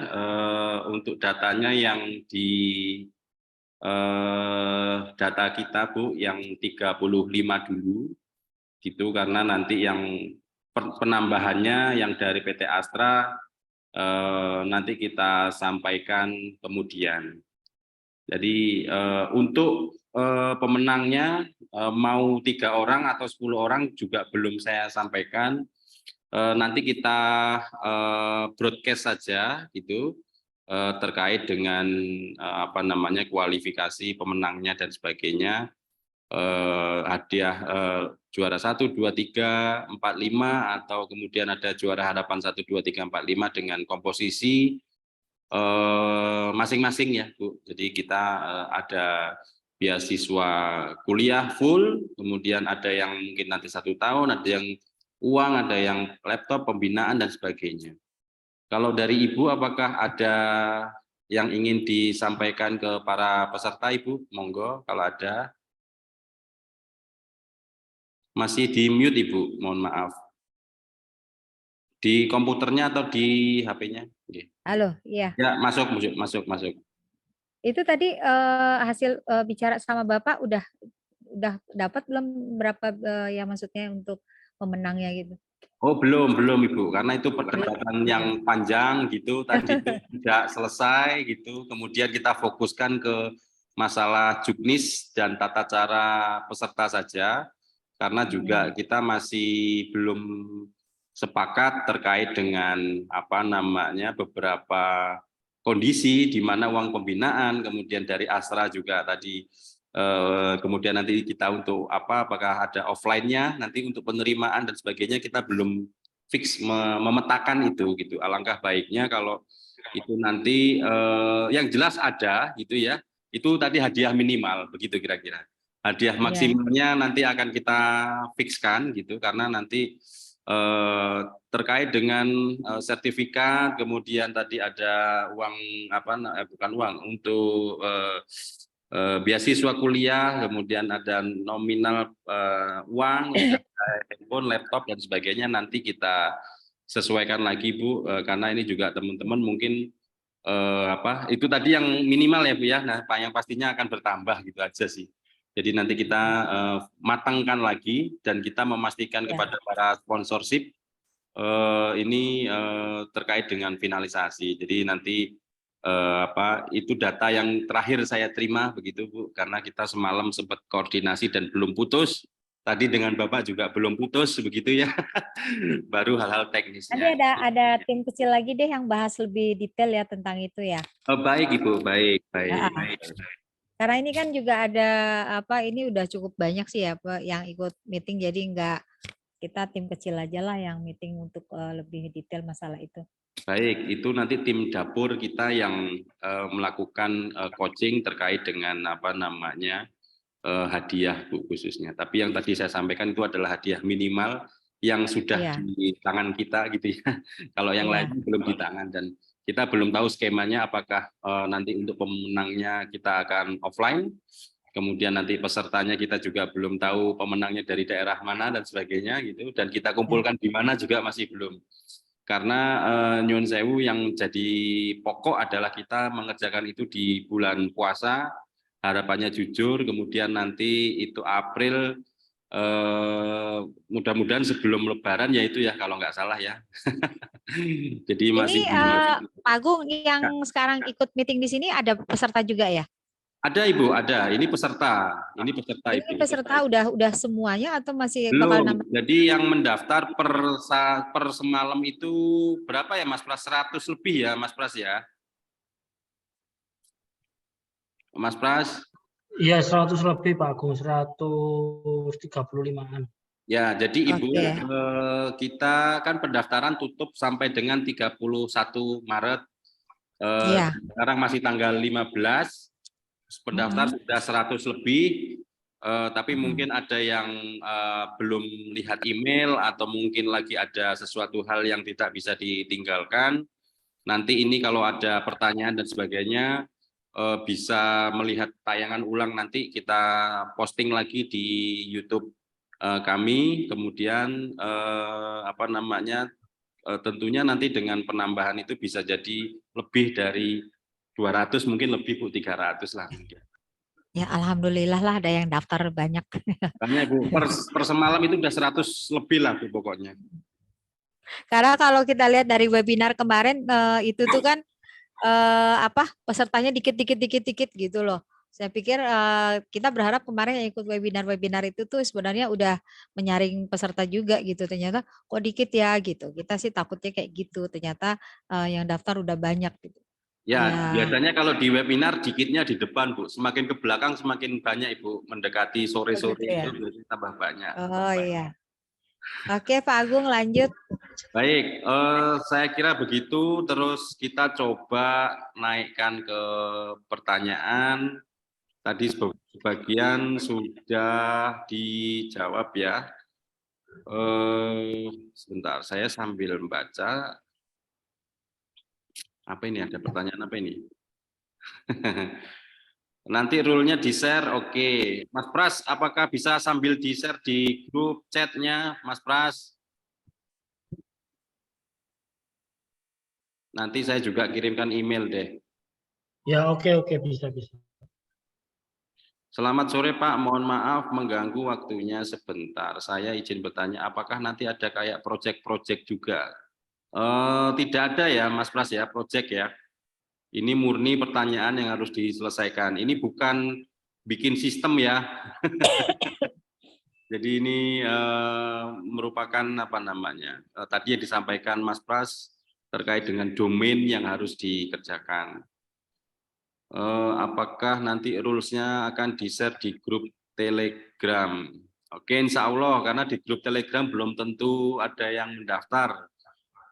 untuk datanya yang di data kita Bu yang 35 dulu gitu, karena nanti yang penambahannya yang dari PT Astra nanti kita sampaikan kemudian. Jadi untuk pemenangnya mau 3 orang atau 10 orang juga belum saya sampaikan. Nanti kita broadcast saja gitu terkait dengan kualifikasi pemenangnya dan sebagainya. Hadiah juara 1, 2, 3, 4, 5 atau kemudian ada juara harapan 1, 2, 3, 4, 5 dengan komposisi masing-masing ya Bu. Jadi kita ada beasiswa kuliah full, kemudian ada yang mungkin nanti 1 tahun, ada yang uang, ada yang laptop, pembinaan dan sebagainya. Kalau dari Ibu apakah ada yang ingin disampaikan ke para peserta Ibu? Monggo kalau ada. Masih di mute Ibu, mohon maaf. Di komputernya atau di HP-nya? Halo, iya. Ya, masuk. Itu tadi hasil bicara sama Bapak udah dapat belum berapa ya maksudnya untuk pemenangnya gitu? Oh, belum Ibu, karena itu perdebatan yang panjang gitu, tadi itu tidak selesai gitu. Kemudian kita fokuskan ke masalah juknis dan tata cara peserta saja. Karena juga kita masih belum sepakat terkait dengan beberapa kondisi di mana uang pembinaan, kemudian dari Astra juga tadi, kemudian nanti kita untuk apakah ada offline-nya, nanti untuk penerimaan dan sebagainya kita belum fix memetakan itu gitu. Alangkah baiknya kalau itu nanti yang jelas ada gitu ya. Itu tadi hadiah minimal begitu kira-kira. Hadiah maksimalnya nanti akan kita fixkan gitu, karena nanti terkait dengan sertifikat, kemudian tadi ada uang bukan uang untuk beasiswa kuliah, kemudian ada nominal uang, handphone, laptop dan sebagainya nanti kita sesuaikan lagi Bu, karena ini juga teman-teman mungkin itu tadi yang minimal ya Bu ya. Nah, yang pastinya akan bertambah gitu aja sih. Jadi nanti kita matangkan lagi dan kita memastikan kepada para sponsorship ini terkait dengan finalisasi. Jadi nanti itu data yang terakhir saya terima begitu Bu, karena kita semalam sempat koordinasi dan belum putus. Tadi dengan Bapak juga belum putus begitu ya. Baru hal-hal teknisnya. Nanti ada tim kecil lagi deh yang bahas lebih detail ya tentang itu ya. Baik Ibu, baik. Karena ini kan juga ada ini udah cukup banyak sih ya yang ikut meeting, jadi enggak, kita tim kecil aja lah yang meeting untuk lebih detail masalah itu. Baik, itu nanti tim dapur kita yang melakukan coaching terkait dengan hadiah Bu khususnya. Tapi yang tadi saya sampaikan itu adalah hadiah minimal yang sudah di tangan kita gitu ya. Kalau yang lain belum di tangan, dan kita belum tahu skemanya apakah nanti untuk pemenangnya kita akan offline, kemudian nanti pesertanya kita juga belum tahu pemenangnya dari daerah mana dan sebagainya gitu, dan kita kumpulkan di mana juga masih belum. Karena nyuwun sewu yang jadi pokok adalah kita mengerjakan itu di bulan puasa, harapannya jujur, kemudian nanti itu April, mudah-mudahan sebelum Lebaran ya itu ya kalau nggak salah ya. Jadi masih Pak Agung yang sekarang ikut meeting di sini ada peserta juga ya? Ada Ibu, ada. Ini peserta. Ini peserta Ibu. Ini peserta udah semuanya atau masih belum bakal nambah? Jadi yang mendaftar per semalam itu berapa ya Mas Pras? 100 lebih ya Mas Pras ya? Mas Pras? Iya 100 lebih Pak Agung, 135-an. Ya, jadi Ibu, kita kan pendaftaran tutup sampai dengan 31 Maret. Sekarang masih tanggal 15, pendaftar sudah 100 lebih, tapi mungkin ada yang belum lihat email atau mungkin lagi ada sesuatu hal yang tidak bisa ditinggalkan. Nanti ini kalau ada pertanyaan dan sebagainya, bisa melihat tayangan ulang, nanti kita posting lagi di YouTube kami, kemudian tentunya nanti dengan penambahan itu bisa jadi lebih dari 200, mungkin lebih Bu, 300 lah. Ya alhamdulillah lah ada yang daftar banyak. Karena Bu, per semalam itu udah 100 lebih lah Bu pokoknya. Karena kalau kita lihat dari webinar kemarin itu tuh kan pesertanya dikit gitu loh. Saya pikir kita berharap kemarin yang ikut webinar itu tuh sebenarnya udah menyaring peserta juga gitu. Ternyata kok dikit ya gitu. Kita sih takutnya kayak gitu. Ternyata yang daftar udah banyak gitu. Ya, biasanya kalau di webinar dikitnya di depan Bu. Semakin ke belakang semakin banyak Ibu. Mendekati sore-sore itu tambah banyak. Oh iya. Oke Pak Agung lanjut. Baik, saya kira begitu. Terus kita coba naikkan ke pertanyaan. Tadi sebagian sudah dijawab ya. Sebentar, saya sambil membaca. Apa ini, ada pertanyaan apa ini? Nanti rule-nya di-share, oke. Mas Pras, apakah bisa sambil di-share di grup chat-nya, Mas Pras? Nanti saya juga kirimkan email deh. Ya oke, bisa. Selamat sore Pak, mohon maaf mengganggu waktunya sebentar. Saya izin bertanya, apakah nanti ada kayak project-project juga? Tidak ada ya Mas Pras ya, project ya. Ini murni pertanyaan yang harus diselesaikan. Ini bukan bikin sistem ya. Jadi ini merupakan tadi yang disampaikan Mas Pras terkait dengan domain yang harus dikerjakan. Apakah nanti rules-nya akan di-share di grup Telegram? Oke, insya Allah, karena di grup Telegram belum tentu ada yang mendaftar.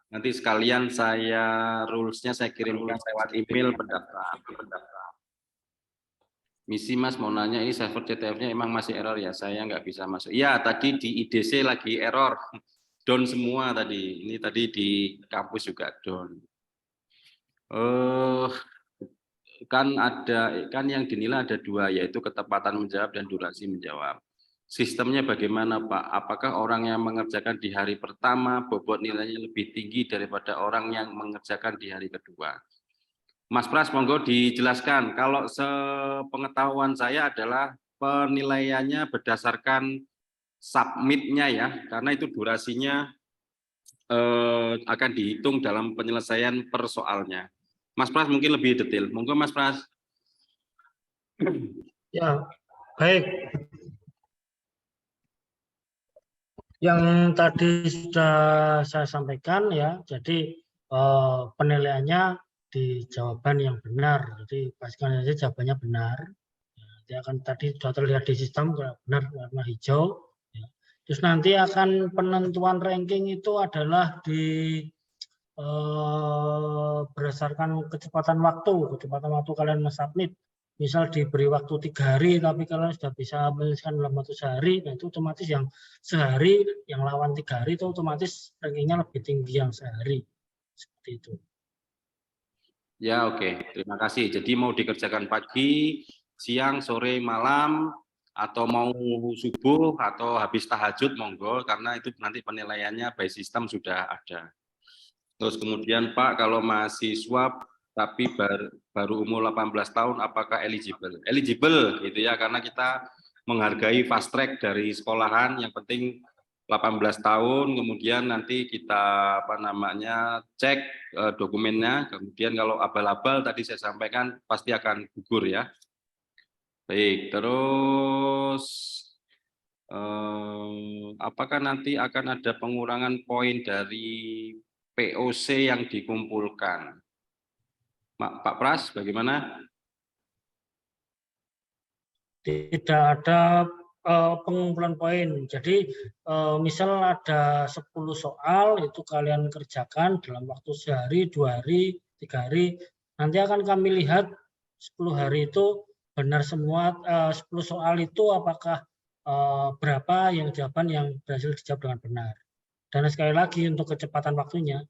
Nanti sekalian rules-nya saya kirimkan lewat email pendaftar. Misi Mas mau nanya, ini server CTF-nya emang masih error ya? Saya nggak bisa masuk. Ya, tadi di IDC lagi error. Down semua tadi. Ini tadi di kampus juga down. Kan yang dinilai ada dua, yaitu ketepatan menjawab dan durasi menjawab. Sistemnya bagaimana Pak? Apakah orang yang mengerjakan di hari pertama bobot nilainya lebih tinggi daripada orang yang mengerjakan di hari kedua? Mas Pras, monggo dijelaskan. Kalau sepengetahuan saya adalah penilaiannya berdasarkan submit-nya ya, karena itu durasinya akan dihitung dalam penyelesaian persoalnya. Mas Pras mungkin lebih detail. Monggo Mas Pras. Ya, baik. Yang tadi sudah saya sampaikan ya, jadi penilaiannya di jawaban yang benar. Jadi pastikan saja jawabannya benar. Ya, nanti akan tadi sudah terlihat di sistem benar warna hijau. Ya. Terus nanti akan penentuan ranking itu adalah berdasarkan kecepatan waktu kalian men-submit. Misal diberi waktu 3 hari, tapi kalian sudah bisa menyelesaikan dalam waktu sehari, nah itu otomatis yang sehari, yang lawan 3 hari itu otomatis rankingnya lebih tinggi yang sehari. Seperti itu. Ya, oke. Terima kasih. Jadi mau dikerjakan pagi, siang, sore, malam, atau mau subuh, atau habis tahajud, monggo, karena itu nanti penilaiannya by system sudah ada. Terus kemudian Pak, kalau mahasiswa tapi baru umur 18 tahun, apakah eligible? Eligible, gitu ya, karena kita menghargai fast track dari sekolahan, yang penting 18 tahun, kemudian nanti kita cek dokumennya, kemudian kalau abal-abal tadi saya sampaikan pasti akan gugur ya. Baik, terus apakah nanti akan ada pengurangan poin dari POC yang dikumpulkan? Pak Pras, bagaimana? Tidak ada pengumpulan poin. Jadi misal ada 10 soal itu kalian kerjakan dalam waktu sehari, 2 hari, 3 hari. Nanti akan kami lihat 10 hari itu benar semua 10 soal itu apakah berapa yang jawaban yang berhasil dijawab dengan benar. Dan sekali lagi untuk kecepatan waktunya.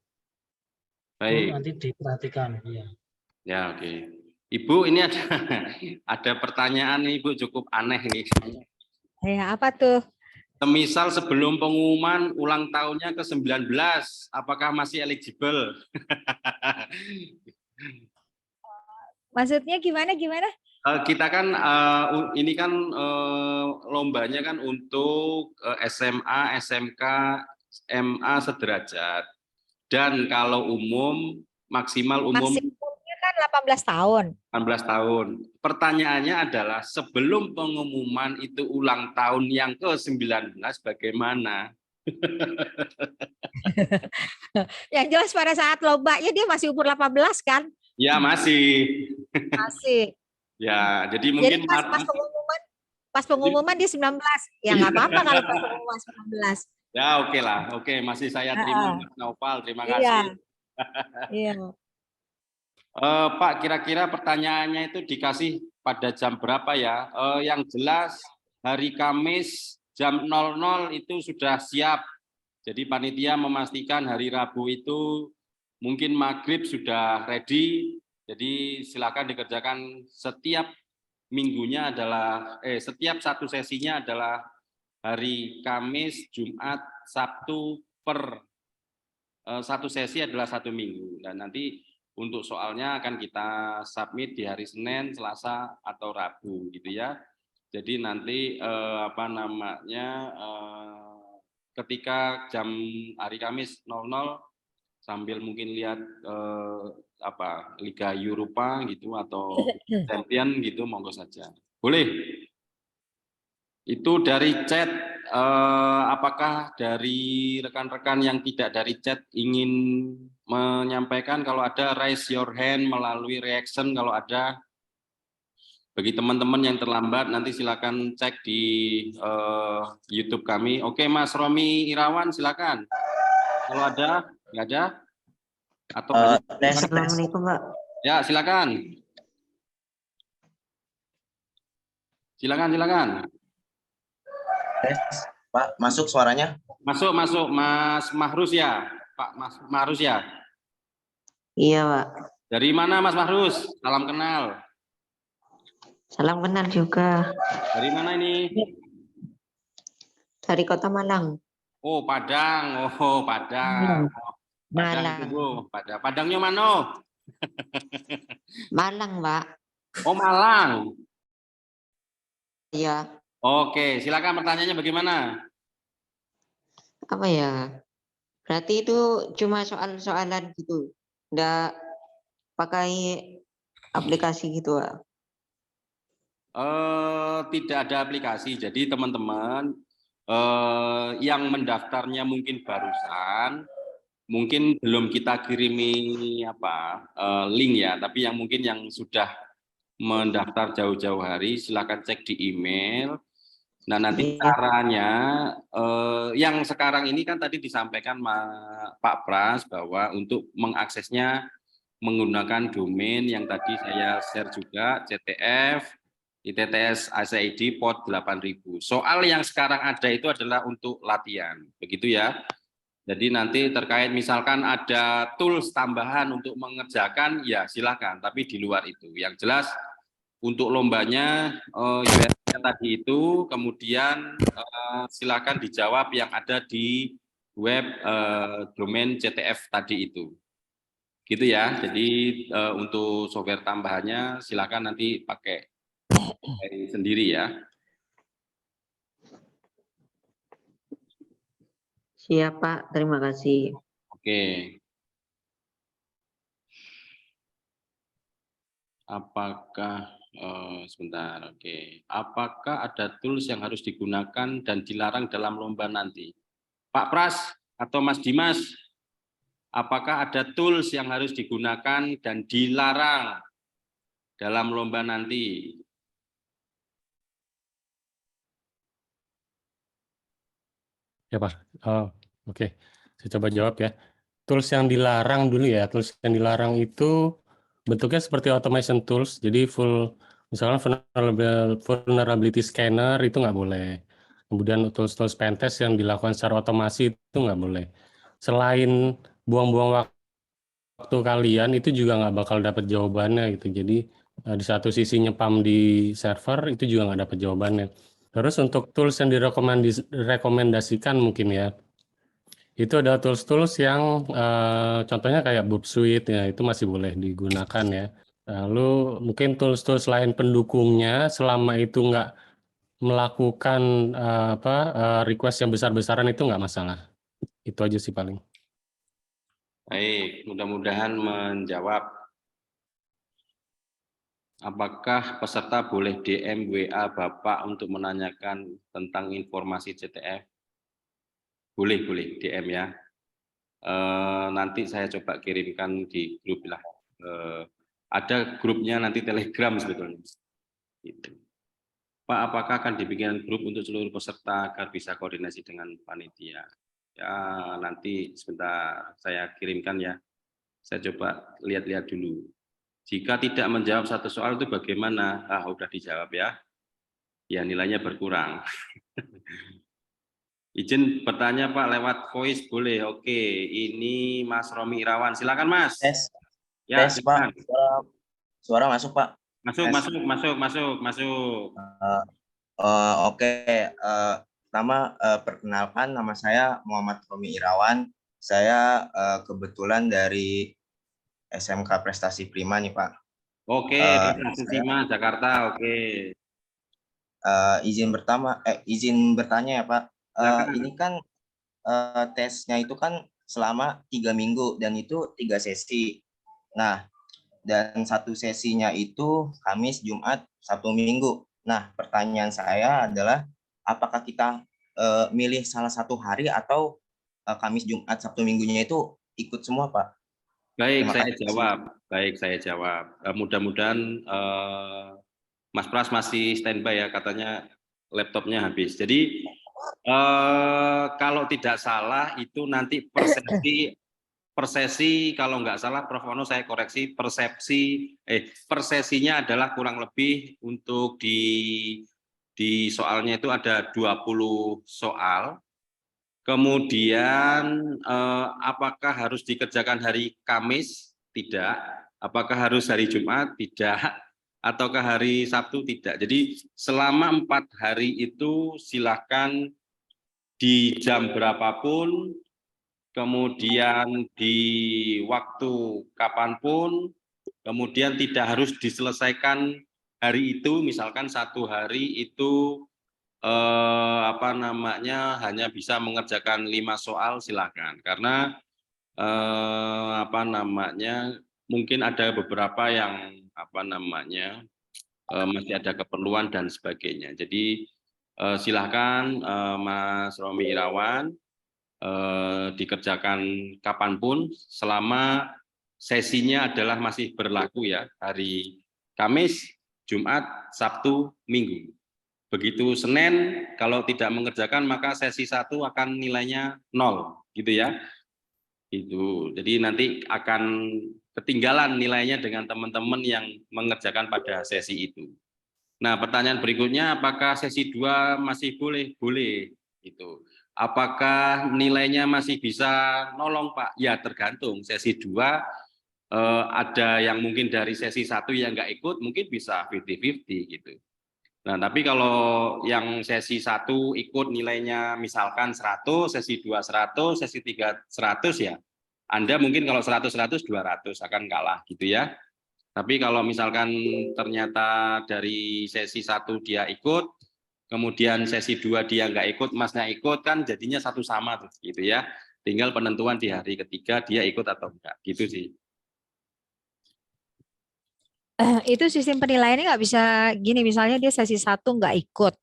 Baik. Nanti diperhatikan. Ya. Ya, oke. Ibu, ini ada pertanyaan nih, Ibu, cukup aneh nih. Ya, apa tuh? Semisal sebelum pengumuman ulang tahunnya ke-19, apakah masih eligible? Maksudnya gimana? Kita kan ini kan lombanya kan untuk SMA, SMK, MA sederajat. Dan kalau umum maksimal umum maksimumnya kan 18 tahun. 18 tahun. Pertanyaannya adalah sebelum pengumuman itu ulang tahun yang ke-19 bagaimana? Yang jelas pada saat lombanya dia masih umur 18 kan? Ya, masih. Masih. Ya, jadi mungkin pas pengumuman dia 19. Ya nggak apa-apa kalau pas pengumuman 19. Ya, oke lah. Oke, masih saya terima Mas Naufal. Terima kasih. Iya. Pak, kira-kira pertanyaannya itu dikasih pada jam berapa ya? Yang jelas hari Kamis jam 00 itu sudah siap. Jadi panitia memastikan hari Rabu itu mungkin maghrib sudah ready. Jadi silakan dikerjakan setiap minggunya adalah setiap satu sesinya adalah hari Kamis, Jumat, Sabtu per satu sesi adalah 1 minggu. Dan nanti untuk soalnya akan kita submit di hari Senin, Selasa, atau Rabu gitu ya. Jadi nanti ketika jam hari Kamis 00 sambil mungkin lihat Liga Eropa gitu atau Champion gitu, monggo saja. Boleh. Itu dari chat, apakah dari rekan-rekan yang tidak dari chat ingin menyampaikan? Kalau ada, raise your hand melalui reaction kalau ada. Bagi teman-teman yang terlambat, nanti silakan cek di YouTube kami. Oke, Mas Romi Irawan, silakan. Kalau ada, nggak ada? Atau Assalamualaikum, Pak. Ya, silakan. Silakan. Pak, masuk suaranya? Masuk, Mas Mahrus ya, Pak Mahrus ya. Iya, Pak. Dari mana Mas Mahrus? Salam kenal. Salam kenal juga. Dari mana ini? Dari Kota Malang. Oh, Padang. Oh, Padang. Malang. Padangnya mana? Malang, Pak. Oh, Malang. Iya. Oke, silakan pertanyaannya bagaimana? Apa ya? Berarti itu cuma soal-soalan gitu. Enggak pakai aplikasi gitu, Pak? Tidak ada aplikasi. Jadi teman-teman yang mendaftarnya mungkin barusan, mungkin belum kita kirimi link ya. Tapi yang mungkin yang sudah mendaftar jauh-jauh hari, silakan cek di email. Nah nanti caranya, yang sekarang ini kan tadi disampaikan Pak Pras bahwa untuk mengaksesnya menggunakan domain yang tadi saya share juga, CTF, ITTS ACID POD 8000. Soal yang sekarang ada itu adalah untuk latihan, begitu ya. Jadi nanti terkait misalkan ada tools tambahan untuk mengerjakan, ya silakan. Tapi di luar itu, yang jelas untuk lombanya URL tadi itu, kemudian silakan dijawab yang ada di web domain CTF tadi itu. Gitu ya. Jadi untuk software tambahannya silakan nanti pakai sendiri ya. Siap, Pak. Terima kasih. Oke. Apakah sebentar, oke. Apakah ada tools yang harus digunakan dan dilarang dalam lomba nanti? Pak Pras atau Mas Dimas, apakah ada tools yang harus digunakan dan dilarang dalam lomba nanti? Ya Pak, oke. Saya coba jawab ya. Tools yang dilarang dulu ya, tools yang dilarang itu bentuknya seperti automation tools, jadi full, misalnya vulnerability scanner itu nggak boleh. Kemudian tools-tools pentest yang dilakukan secara otomasi itu nggak boleh. Selain buang-buang waktu kalian, itu juga nggak bakal dapat jawabannya gitu. Jadi di satu sisi nyepam di server, itu juga nggak dapat jawabannya. Terus untuk tools yang direkomendasikan mungkin ya, itu ada tools-tools yang contohnya kayak Burp Suite ya, itu masih boleh digunakan ya. Lalu mungkin tools-tools lain pendukungnya selama itu nggak melakukan request yang besar-besaran itu nggak masalah. Itu aja sih paling. Baik, mudah-mudahan menjawab. Apakah peserta boleh DM WA Bapak untuk menanyakan tentang informasi CTF? Boleh DM ya. Nanti saya coba kirimkan di grup lah. Ada grupnya nanti Telegram sebetulnya. Gitu. Pak, apakah akan dibikin grup untuk seluruh peserta agar bisa koordinasi dengan panitia? Ya, nanti sebentar saya kirimkan ya. Saya coba lihat-lihat dulu. Jika tidak menjawab satu soal itu bagaimana? Udah dijawab ya. Ya, nilainya berkurang. Izin bertanya Pak lewat voice boleh? Oke, ini Mas Romi Irawan. Silakan Mas. Tes. Ya, Tes silakan. Pak. Suara masuk Pak. Masuk. Oke. Pertama perkenalkan, nama saya Muhammad Romi Irawan. Saya kebetulan dari SMK Prestasi Prima nih Pak. Oke, Prestasi Prima Jakarta. Oke. Izin bertanya ya Pak. Ini kan tesnya itu kan selama 3 minggu dan itu 3 sesi. Nah, dan satu sesinya itu Kamis, Jumat, Sabtu, Minggu. Nah, pertanyaan saya adalah apakah kita milih salah satu hari atau Kamis, Jumat, Sabtu, Minggunya itu ikut semua, Pak? Baik, saya jawab. Mudah-mudahan Mas Pras masih standby ya, katanya laptopnya habis. Jadi kalau tidak salah itu nanti per sesi kalau nggak salah Prof. Wono saya koreksi, per sesinya adalah kurang lebih untuk di soalnya itu ada 20 soal. Kemudian apakah harus dikerjakan hari Kamis? Tidak. Apakah harus hari Jumat? Tidak. Ataukah hari Sabtu? Tidak. Jadi selama 4 hari itu silakan di jam berapapun, kemudian di waktu kapanpun, kemudian tidak harus diselesaikan hari itu, misalkan satu hari itu hanya bisa mengerjakan 5 soal, silakan. Karena mungkin ada beberapa yang apa namanya masih ada keperluan dan sebagainya. Jadi silahkan Mas Romi Irawan dikerjakan kapanpun selama sesinya adalah masih berlaku ya, hari Kamis, Jumat, Sabtu, Minggu. Begitu Senin kalau tidak mengerjakan maka sesi 1 akan nilainya 0 gitu ya. Itu. Jadi nanti akan ketinggalan nilainya dengan teman-teman yang mengerjakan pada sesi itu. Nah, pertanyaan berikutnya, apakah sesi 2 masih boleh? Boleh. Itu. Apakah nilainya masih bisa nolong, Pak? Ya, tergantung. Sesi 2 ada yang mungkin dari sesi 1 yang nggak ikut, mungkin bisa 50-50 gitu. Nah, tapi kalau yang sesi 1 ikut nilainya misalkan 100, sesi 2 100, sesi 3 100 ya, Anda mungkin kalau 100-100, 200 akan kalah gitu ya. Tapi kalau misalkan ternyata dari sesi 1 dia ikut, kemudian sesi 2 dia nggak ikut, Masnya ikut, kan jadinya satu sama tuh gitu ya. Tinggal penentuan di hari ketiga dia ikut atau enggak, gitu sih. Itu sistem penilaiannya nggak bisa gini, misalnya dia sesi 1 nggak ikut,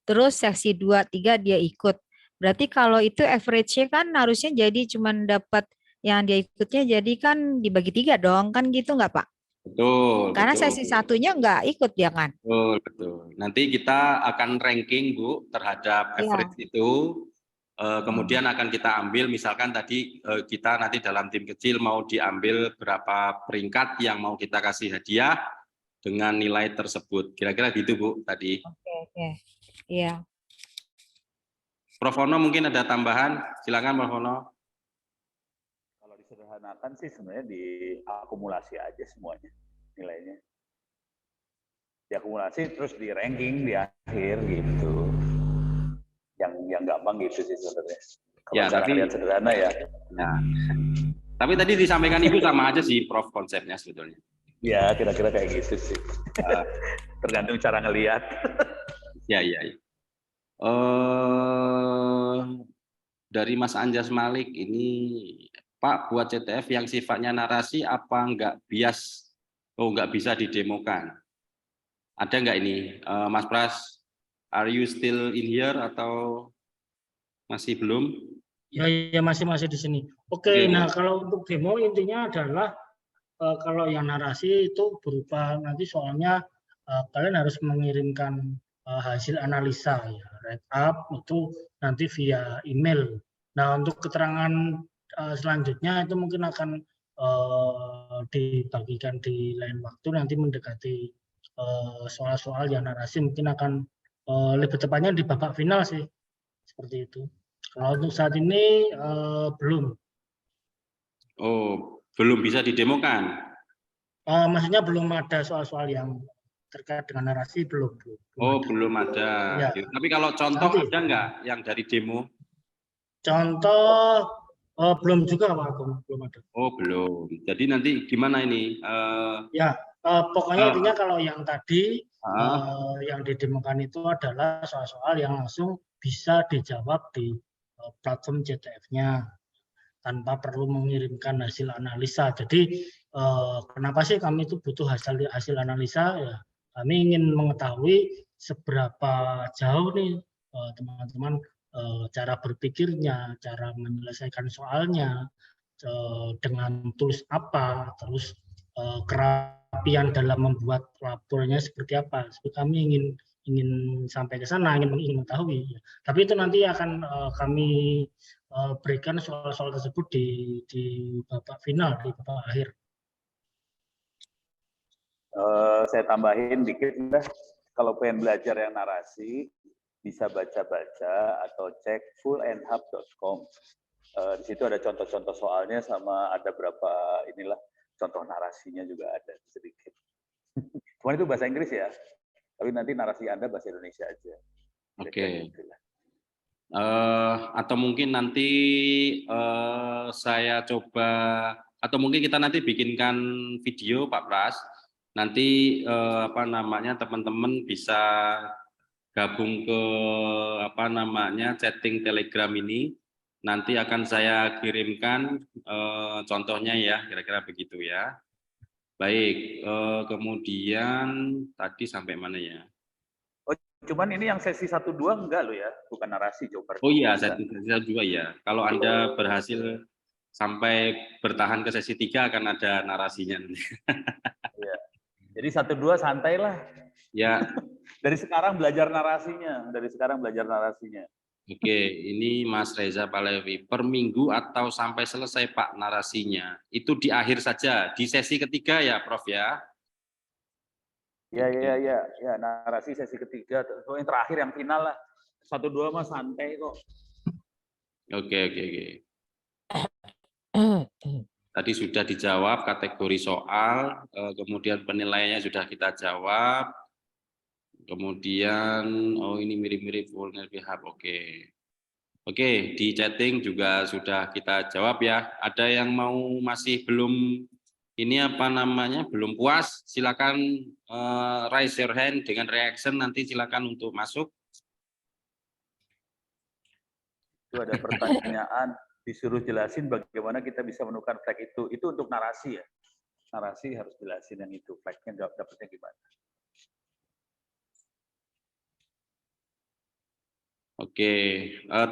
terus sesi 2, 3 dia ikut. Berarti kalau itu average-nya kan harusnya jadi cuma dapat yang dia ikutnya jadi kan dibagi 3 dong, kan gitu nggak Pak? Betul, Karena betul. sesi satunya nggak ikut dia kan? Betul, betul. Nanti kita akan ranking, Bu, terhadap average itu. Kemudian akan kita ambil, misalkan tadi kita nanti dalam tim kecil mau diambil berapa peringkat yang mau kita kasih hadiah dengan nilai tersebut. Kira-kira gitu, Bu, tadi. Oke. Iya. Prof. Ono mungkin ada tambahan? Silakan, Prof. Ono. Kalau disederhanakan sih sebenarnya diakumulasi aja semuanya nilainya. Diakumulasi terus di ranking di akhir gitu. Yang gampang gitu sih sebenarnya. Kalau Ya, cara lihat sederhana ya. Nah, tapi tadi disampaikan Ibu sama aja sih, Prof, konsepnya sebetulnya. Ya, kira-kira kayak gitu sih. Tergantung cara ngelihat. Ya. Dari Mas Anjas Malik ini, Pak, buat CTF yang sifatnya narasi apa nggak bias? Oh, nggak bisa didemokan. Ada nggak ini, Mas Pras? Are you still in here atau masih belum? Ya masih di sini. Oke, nah kalau untuk demo intinya adalah kalau yang narasi itu berupa nanti soalnya kalian harus mengirimkan hasil analisa ya, write up itu nanti via email. Nah, untuk keterangan selanjutnya itu mungkin akan dibagikan di lain waktu, nanti mendekati soal-soal yang narasi mungkin akan lebih tepatnya di babak final sih, seperti itu. Kalau untuk saat ini belum. Oh, belum bisa didemokan? Maksudnya belum ada soal-soal yang terkait dengan narasi, belum. Oh, belum ada. Ya. Tapi kalau contoh nanti ada nggak yang dari demo? Contoh belum juga Pak Agung, belum ada. Oh, belum. Jadi nanti gimana ini? Pokoknya intinya kalau yang tadi yang didemokan itu adalah soal-soal yang langsung bisa dijawab di platform CTF-nya tanpa perlu mengirimkan hasil analisa. Jadi kenapa sih kami itu butuh hasil analisa? Ya, kami ingin mengetahui seberapa jauh nih teman-teman cara berpikirnya, cara menyelesaikan soalnya, dengan tools apa, terus kerapian dalam membuat laporannya seperti apa. Kami ingin sampai ke sana, ingin mengetahui. Tapi itu nanti akan kami berikan soal-soal tersebut di babak final, di babak akhir. Saya tambahin dikit, kalau pengen belajar yang narasi, bisa baca-baca atau cek fullandhub.com. Di situ ada contoh-contoh soalnya sama ada berapa inilah contoh narasinya juga ada sedikit. Cuman itu bahasa Inggris ya, tapi nanti narasi Anda bahasa Indonesia aja. Oke. Atau mungkin nanti saya coba, atau mungkin kita nanti bikinkan video Pak Pras. Nanti teman-teman bisa gabung ke chatting Telegram ini. Nanti akan saya kirimkan contohnya ya, kira-kira begitu ya. Baik, kemudian tadi sampai mana ya? Cuman ini yang sesi 1-2 enggak loh ya, bukan narasi coba. Oh iya, sesi juga ya. Kalau Anda berhasil sampai bertahan ke sesi 3 akan ada narasinya. Ya. Jadi 1-2 santai lah. Ya. Dari sekarang belajar narasinya, Oke, ini Mas Reza Palevi. Per minggu atau sampai selesai Pak narasinya? Itu di akhir saja, di sesi ketiga ya Prof ya? Ya, narasi sesi ketiga, yang terakhir yang final lah. 1-2 mah santai kok. Oke. Tadi sudah dijawab kategori soal, kemudian penilaiannya sudah kita jawab. Kemudian, oh ini mirip-mirip vulnerable behavior. Oke, di chatting juga sudah kita jawab ya. Ada yang mau masih belum ini apa namanya belum puas? Silakan raise your hand dengan reaction, nanti silakan untuk masuk. Itu ada pertanyaan, disuruh jelasin bagaimana kita bisa menemukan flag itu. Itu untuk narasi ya. Narasi harus jelasin yang itu, flagnya dapetnya gimana. Oke,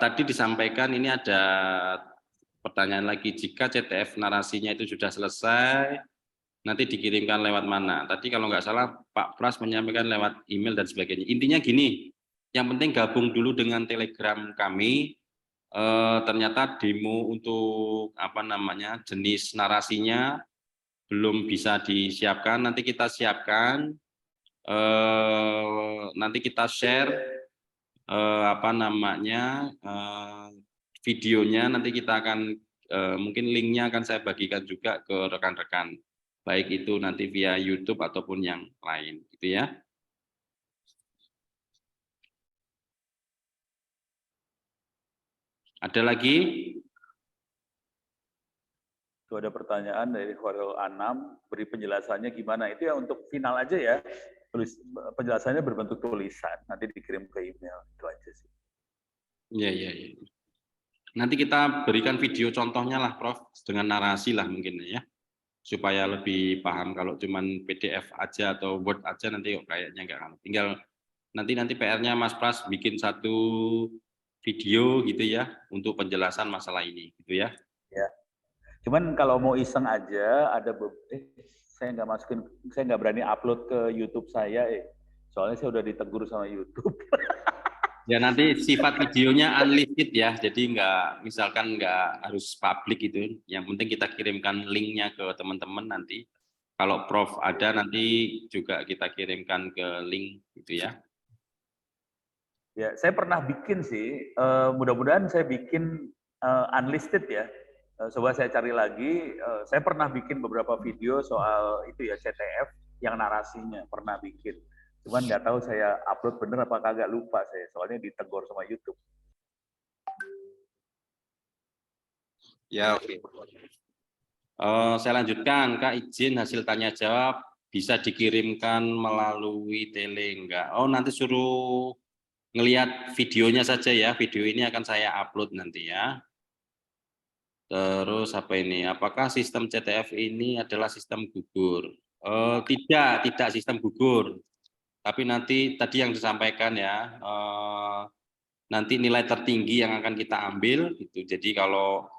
tadi disampaikan ini ada pertanyaan lagi, jika CTF narasinya itu sudah selesai, nanti dikirimkan lewat mana? Tadi kalau nggak salah Pak Pras menyampaikan lewat email dan sebagainya. Intinya gini, yang penting gabung dulu dengan Telegram kami. Ternyata demo untuk apa namanya jenis narasinya belum bisa disiapkan. Nanti kita siapkan, nanti kita share apa namanya videonya. Nanti kita akan mungkin linknya akan saya bagikan juga ke rekan-rekan, baik itu nanti via YouTube ataupun yang lain, gitu ya. Ada lagi? Itu ada pertanyaan dari Horil Anam, beri penjelasannya gimana? Itu ya untuk final aja ya. Penjelasannya berbentuk tulisan, nanti dikirim ke email, itu aja sih. Iya. Nanti kita berikan video contohnya lah Prof, dengan narasi lah mungkin ya, supaya lebih paham. Kalau cuman PDF aja atau Word aja nanti kayaknya nggak. Tinggal nanti PR-nya Mas Pras bikin satu video gitu ya untuk penjelasan masalah ini gitu ya. Ya. Cuman kalau mau iseng aja ada saya nggak berani upload ke YouTube saya soalnya saya udah ditegur sama YouTube. Ya nanti sifat videonya unlisted ya, jadi misalkan nggak harus publik itu. Yang penting kita kirimkan linknya ke teman-teman nanti. Kalau Prof ada nanti juga kita kirimkan ke link gitu ya. Ya, saya pernah bikin sih. Mudah-mudahan saya bikin unlisted ya. Coba saya cari lagi. Saya pernah bikin beberapa video soal itu ya CTF yang narasinya pernah bikin. Cuman nggak tahu saya upload bener apa kagak, lupa saya. Soalnya ditegur sama YouTube. Ya oke. Saya lanjutkan, Kak, izin hasil tanya jawab bisa dikirimkan melalui tele enggak? Oh nanti suruh ngelihat videonya saja ya. Video ini akan saya upload nanti ya. Terus apa ini? Apakah sistem CTF ini adalah sistem gugur? Tidak sistem gugur. Tapi nanti tadi yang disampaikan ya, nanti nilai tertinggi yang akan kita ambil gitu. Jadi kalau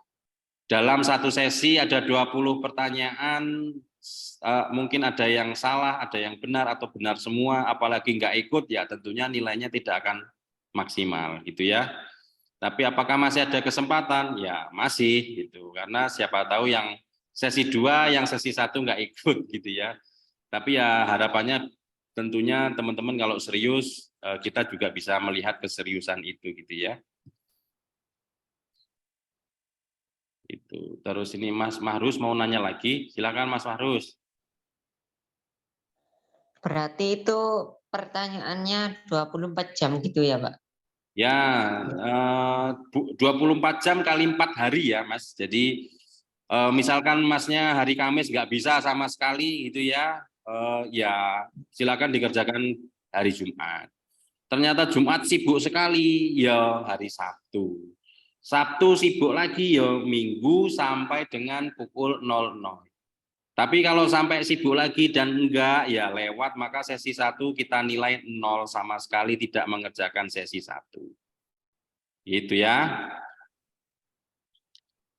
dalam satu sesi ada 20 pertanyaan, mungkin ada yang salah, ada yang benar atau benar semua, apalagi nggak ikut ya tentunya nilainya tidak akan maksimal gitu ya. Tapi apakah masih ada kesempatan? Ya masih gitu, karena siapa tahu yang sesi 2, yang sesi 1 nggak ikut gitu ya. Tapi ya harapannya tentunya teman-teman kalau serius kita juga bisa melihat keseriusan itu gitu ya. Itu. Terus ini Mas Mahrus mau nanya lagi, silakan Mas Mahrus. Berarti itu pertanyaannya 24 jam gitu ya, Pak? Ya, 24 jam kali 4 hari ya, Mas. Jadi misalkan Masnya hari Kamis nggak bisa sama sekali gitu ya, ya silakan dikerjakan hari Jumat. Ternyata Jumat sibuk sekali, ya hari Sabtu. Sabtu sibuk lagi ya Minggu sampai dengan pukul 00. Tapi kalau sampai sibuk lagi dan enggak, ya lewat, maka sesi 1 kita nilai 0 sama sekali tidak mengerjakan sesi 1. Gitu ya.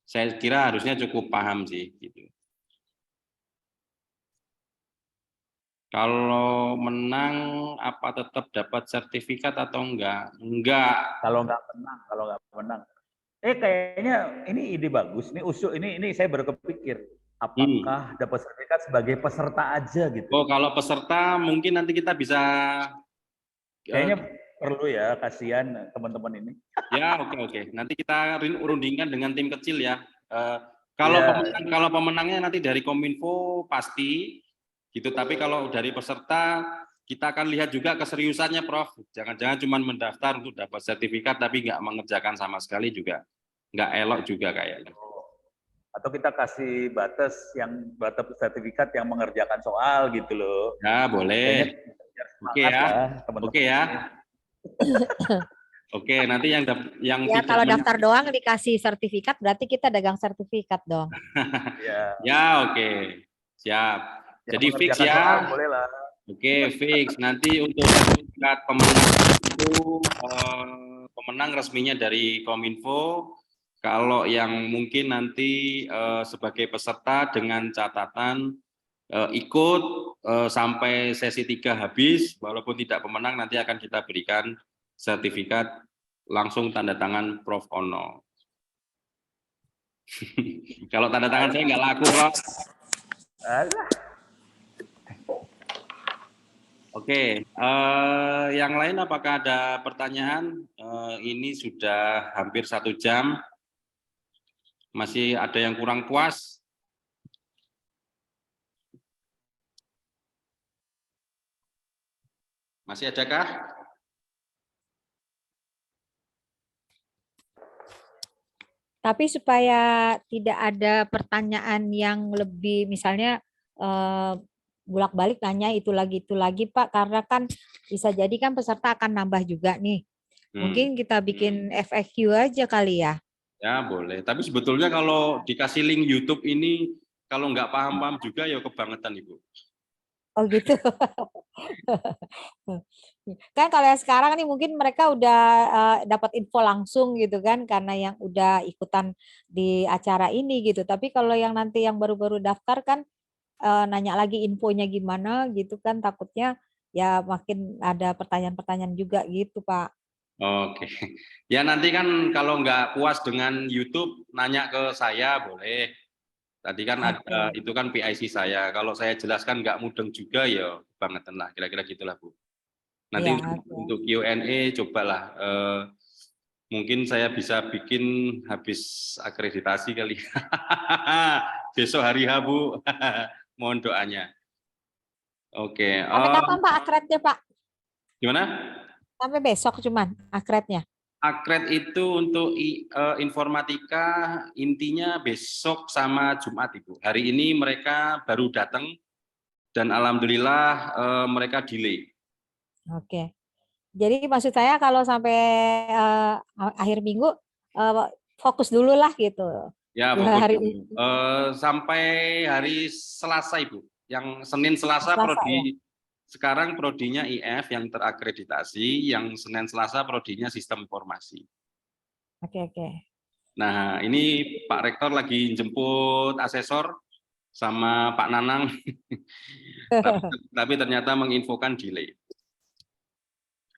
Saya kira harusnya cukup paham sih. Gitu. Kalau menang, apa tetap dapat sertifikat atau enggak? Enggak. Kalau nggak menang. Kayaknya ini ide bagus. Ini usul ini saya baru kepikir. Apakah dapat sertifikat sebagai peserta aja gitu? Oh, kalau peserta mungkin nanti kita bisa. Kayaknya perlu ya, kasihan teman-teman ini. Ya, oke. Nanti kita rundingkan dengan tim kecil ya. Kalau pemenangnya nanti dari Kominfo pasti gitu, tapi kalau dari peserta kita akan lihat juga keseriusannya, Prof. Jangan-jangan cuma mendaftar untuk dapat sertifikat tapi nggak mengerjakan sama sekali juga nggak elok juga kayaknya. Atau kita kasih batas sertifikat yang mengerjakan soal gitu loh. Ya, boleh. Oke ya. Oke ya. Oke, nanti yang ya kalau daftar doang dikasih sertifikat berarti kita dagang sertifikat dong. Ya, oke. Siap. Jadi fix ya. Oke, fix. Nanti untuk sertifikat pemenang itu pemenang resminya dari Kominfo. Kalau yang mungkin nanti sebagai peserta dengan catatan ikut sampai sesi 3 habis, walaupun tidak pemenang nanti akan kita berikan sertifikat langsung tanda tangan Prof. Ono. Kalau tanda tangan saya nggak laku, Prof. Oke, yang lain apakah ada pertanyaan? Ini sudah hampir 1 jam. Masih ada yang kurang puas? Masih adakah? Tapi supaya tidak ada pertanyaan yang lebih, misalnya bolak-balik nanya itu lagi Pak, karena kan bisa jadi kan peserta akan nambah juga nih. Mungkin kita bikin FAQ aja kali ya. Ya boleh, tapi sebetulnya kalau dikasih link YouTube ini, kalau nggak paham-paham juga ya kebangetan Ibu. Oh gitu. Kan kalau yang sekarang nih mungkin mereka udah dapat info langsung gitu kan, karena yang udah ikutan di acara ini gitu. Tapi kalau yang nanti yang baru-baru daftar kan nanya lagi infonya gimana gitu kan, takutnya ya makin ada pertanyaan-pertanyaan juga gitu Pak. Oke, ya nanti kan kalau nggak puas dengan YouTube nanya ke saya boleh. Tadi kan ada itu kan PIC saya. Kalau saya jelaskan nggak mudeng juga ya bangetan lah, kira-kira gitulah Bu. Nanti untuk Q&A cobalah. Mungkin saya bisa bikin habis akreditasi kali. Besok hari H Bu. Mohon doanya. Oke. Sampai kapan Pak akrednya Pak? Gimana? Sampai besok cuman akrednya. Akred itu untuk informatika intinya besok sama Jumat Ibu. Hari ini mereka baru datang dan alhamdulillah mereka delay. Oke. Jadi maksud saya kalau sampai akhir minggu fokus dulu lah gitu. Ya, fokus dulu. Sampai hari Selasa Ibu. Yang Senin Selasa prodi. Sekarang prodinya IF yang terakreditasi, yang Senin Selasa prodinya sistem informasi. Oke. Nah, ini Pak Rektor lagi jemput asesor sama Pak Nanang, tapi ternyata menginfokan delay.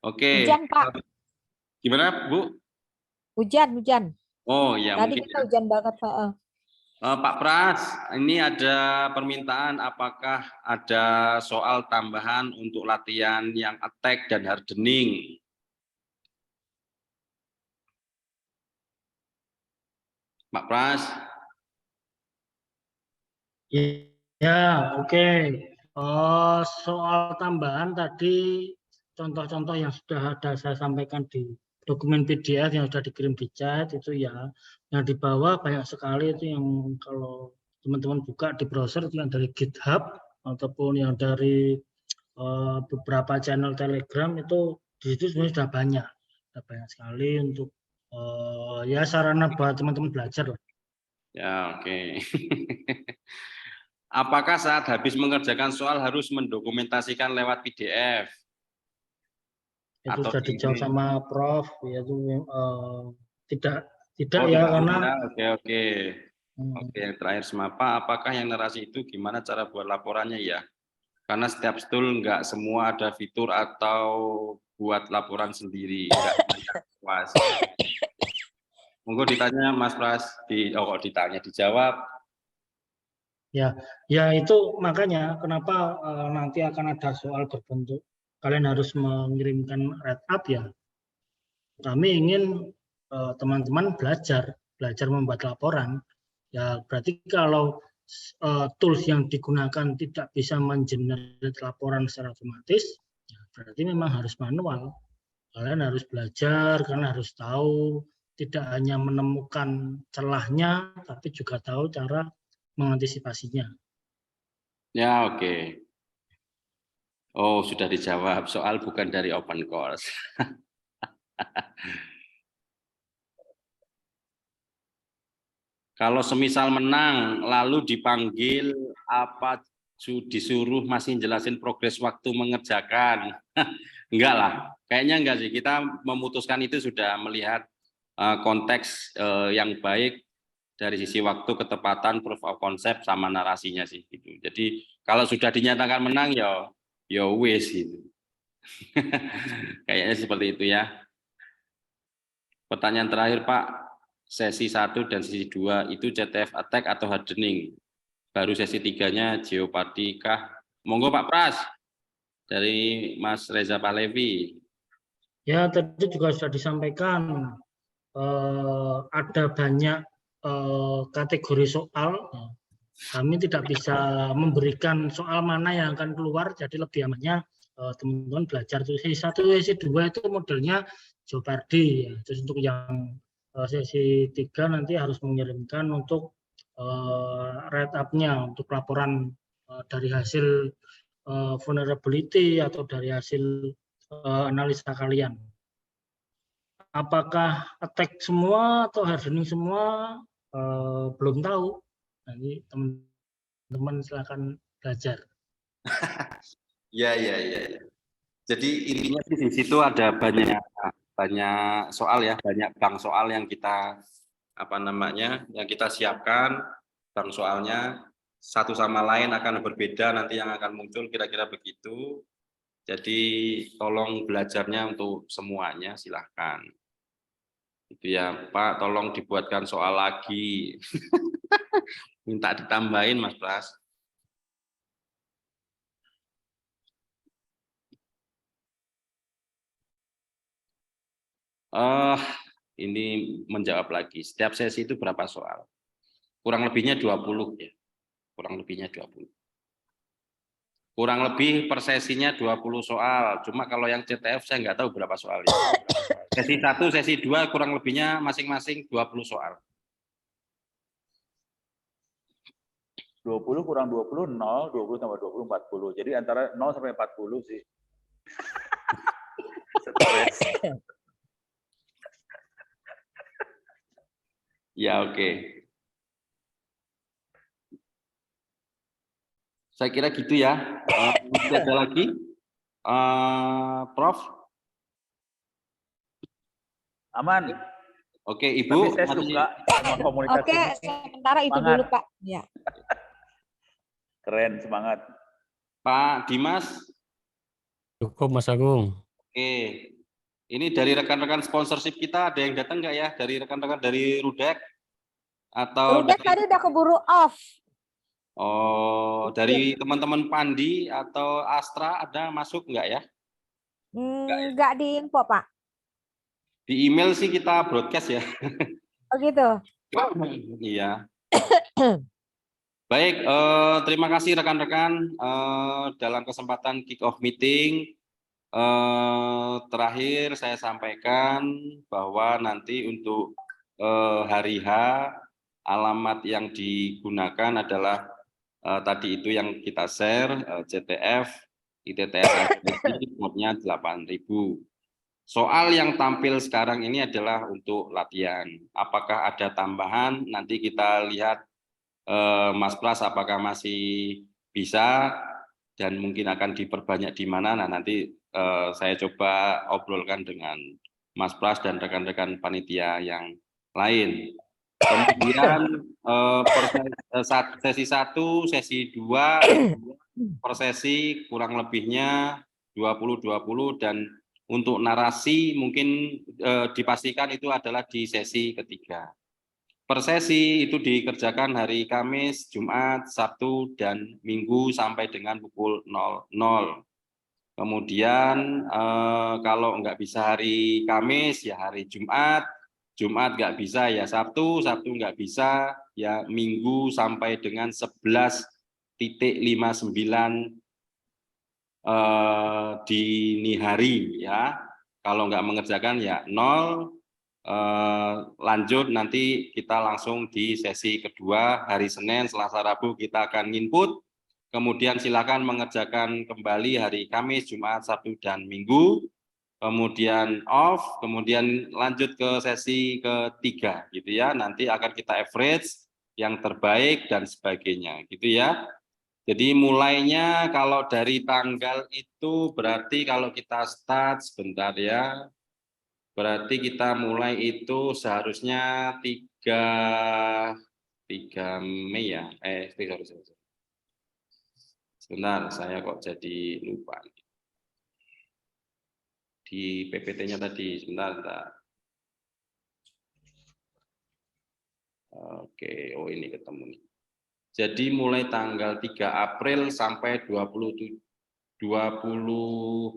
Oke. Hujan Pak. Gimana Bu? Hujan. Oh ya. Tadi kita hujan banget Pak. Pak Pras, ini ada permintaan apakah ada soal tambahan untuk latihan yang attack dan hardening? Pak Pras? Ya, oke. Soal tambahan tadi contoh-contoh yang sudah ada saya sampaikan di dokumen PDF yang sudah dikirim di chat itu ya, yang di bawah banyak sekali itu yang kalau teman-teman buka di browser itu yang dari GitHub ataupun yang dari beberapa channel Telegram itu di situ sebenarnya sudah banyak sekali untuk ya sarana buat teman-teman belajar lah. Ya oke. Apakah saat habis mengerjakan soal harus mendokumentasikan lewat PDF? Itu Atau sudah dijawab ini? sama Prof, yaitu tidak Oh, ya tidak karena bisa. Oke. hmm, Oke, yang terakhir semapa, apakah yang narasi itu gimana cara buat laporannya ya? Karena setiap stul nggak semua ada fitur atau buat laporan sendiri. Nggak banyak. Mas. Monggo ditanya Mas Pras, kok ditanya, dijawab. ya itu makanya kenapa nanti akan ada soal berbentuk kalian harus mengirimkan write up ya. Kami ingin teman-teman belajar membuat laporan. Ya berarti kalau tools yang digunakan tidak bisa mengenerate laporan secara otomatis, ya berarti memang harus manual. Kalian harus belajar, kalian harus tahu tidak hanya menemukan celahnya, tapi juga tahu cara mengantisipasinya. Ya, oke. Oh, sudah dijawab. Soal bukan dari open course. Kalau semisal menang, lalu dipanggil, apa disuruh masih jelasin progres waktu mengerjakan? Enggak lah, kayaknya enggak sih. Kita memutuskan itu sudah melihat konteks yang baik dari sisi waktu, ketepatan, proof of concept, sama narasinya sih. Gitu. Jadi kalau sudah dinyatakan menang, ya wis gitu. Kayaknya seperti itu ya. Pertanyaan terakhir Pak, sesi 1 dan sesi 2 itu CTF attack atau hardening? Baru sesi 3-nya Jeopardy kah? Monggo Pak Pras, dari Mas Reza Pahlevi. Ya tadi juga sudah disampaikan ada banyak kategori soal. Kami tidak bisa memberikan soal mana yang akan keluar, jadi lebih amannya teman-teman belajar sesi 1, sesi 2 itu modelnya Jeopardy. Ya. Terus untuk yang sesi 3 nanti harus mengirimkan untuk write up-nya, untuk laporan dari hasil vulnerability atau dari hasil analisa kalian. Apakah attack semua atau hardening semua? Belum tahu. Nanti teman-teman silakan belajar. Ya. Jadi intinya di situ ada banyak soal ya, banyak bank soal yang kita yang kita siapkan. Bank soalnya satu sama lain akan berbeda, nanti yang akan muncul kira-kira begitu. Jadi tolong belajarnya untuk semuanya, silahkan. Itu ya Pak, tolong dibuatkan soal lagi. Minta ditambahin Mas Pras. Ini menjawab lagi. Setiap sesi itu berapa soal? Kurang lebihnya 20 ya. Kurang lebihnya 20. Kurang lebih per sesinya 20 soal. Cuma kalau yang CTF saya nggak tahu berapa soalnya. Sesi 1, sesi 2 kurang lebihnya masing-masing 20 soal. 20 kurang 20, 0, 20 tambah 20, 40. Jadi antara 0 sampai 40 sih. Stres. Ya, oke. Saya kira gitu ya. Masih ada lagi? Prof? Aman. Oke, Ibu. Tapi saya suka sama komunitas Oke, ini. sementara itu Semangat. dulu Pak. Ya. Keren, semangat. Pak Dimas? Cukup Mas Agung. Oke. Ini dari rekan-rekan sponsorship kita ada yang datang nggak ya? Dari rekan-rekan dari Rudek? Atau Udah tadi udah keburu off. Oh, dari teman-teman Pandi atau Astra ada masuk nggak ya? Nggak diinfo Pak. Di email sih kita broadcast ya. Oh gitu. Iya. Baik, terima kasih rekan-rekan dalam kesempatan kick off meeting. Terakhir saya sampaikan bahwa nanti untuk hari H alamat yang digunakan adalah tadi itu yang kita share, CTF, ITTS, modnya 8.000. Soal yang tampil sekarang ini adalah untuk latihan. Apakah ada tambahan? Nanti kita lihat Mas Pras apakah masih bisa dan mungkin akan diperbanyak di mana. Nah, nanti saya coba obrolkan dengan Mas Pras dan rekan-rekan panitia yang lain. Kemudian sesi 1, sesi 2 per sesi kurang lebihnya 20-20, dan untuk narasi mungkin dipastikan itu adalah di sesi ketiga. Per sesi itu dikerjakan hari Kamis, Jumat, Sabtu, dan Minggu sampai dengan pukul 00. Kemudian kalau nggak bisa hari Kamis ya hari Jumat, Jumat nggak bisa ya Sabtu, Sabtu nggak bisa ya Minggu sampai dengan 11.59 dini hari ya. Kalau nggak mengerjakan ya 0. Lanjut nanti kita langsung di sesi kedua hari Senin, Selasa, Rabu kita akan input. Kemudian silakan mengerjakan kembali hari Kamis, Jumat, Sabtu, dan Minggu. Kemudian off, kemudian lanjut ke sesi ketiga gitu ya. Nanti akan kita average yang terbaik dan sebagainya gitu ya. Jadi mulainya kalau dari tanggal itu berarti kalau kita start sebentar ya. Berarti kita mulai itu seharusnya 3 Mei ya. Sorry. Sebentar, saya kok jadi lupa. Di PPT-nya tadi, sebentar. Oke, oh ini ketemu nih. Jadi mulai tanggal 3 April sampai 20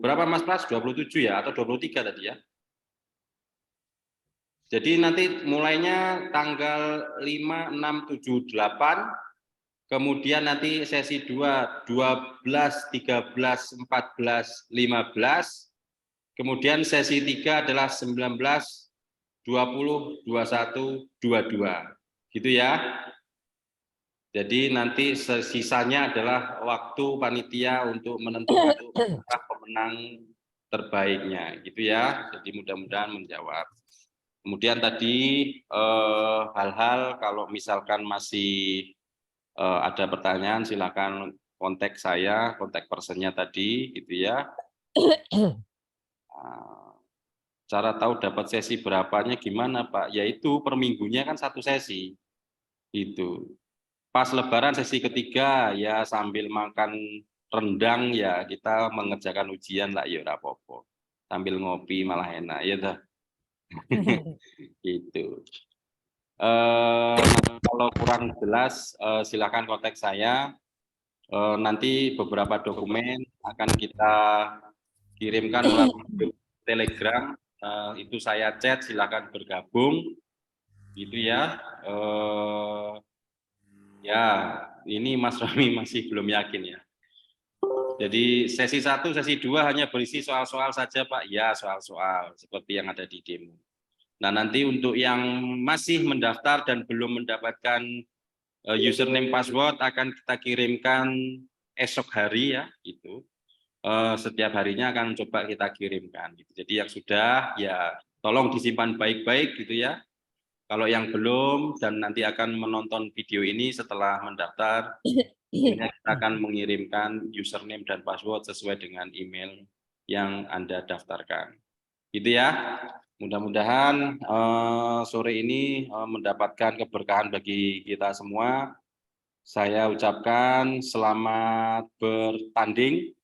berapa Mas Pras? 27 ya atau 23 tadi ya? Jadi nanti mulainya tanggal 5, 6, 7, 8, kemudian nanti sesi 2, 12, 13, 14, 15, kemudian sesi 3 adalah 19, 20, 21, 22, gitu ya. Jadi nanti sisanya adalah waktu panitia untuk menentukan pemenang terbaiknya, gitu ya. Jadi mudah-mudahan menjawab. Kemudian tadi hal-hal kalau misalkan masih ada pertanyaan silakan kontak saya, kontak personnya tadi gitu ya. Cara tahu dapat sesi berapanya gimana Pak? Yaitu per minggunya kan 1 sesi. Itu. Pas lebaran sesi ketiga ya sambil makan rendang ya kita mengerjakan ujian lah ya ora apa-apa. Sambil ngopi malah enak ya dah. Gitu. Kalau kurang jelas silakan kontak saya. Nanti beberapa dokumen akan kita kirimkan melalui Telegram. Itu saya chat, silakan bergabung. Gitu ya. Ya, ini Mas Rami masih belum yakin ya. Jadi sesi 1, sesi 2 hanya berisi soal-soal saja Pak. Ya, soal-soal seperti yang ada di demo. Nah, nanti untuk yang masih mendaftar dan belum mendapatkan username password akan kita kirimkan esok hari ya, itu. Setiap harinya akan coba kita kirimkan. Gitu. Jadi yang sudah ya tolong disimpan baik-baik gitu ya. Kalau yang belum dan nanti akan menonton video ini setelah mendaftar, kita akan mengirimkan username dan password sesuai dengan email yang Anda daftarkan. Gitu ya. Mudah-mudahan sore ini mendapatkan keberkahan bagi kita semua. Saya ucapkan selamat bertanding,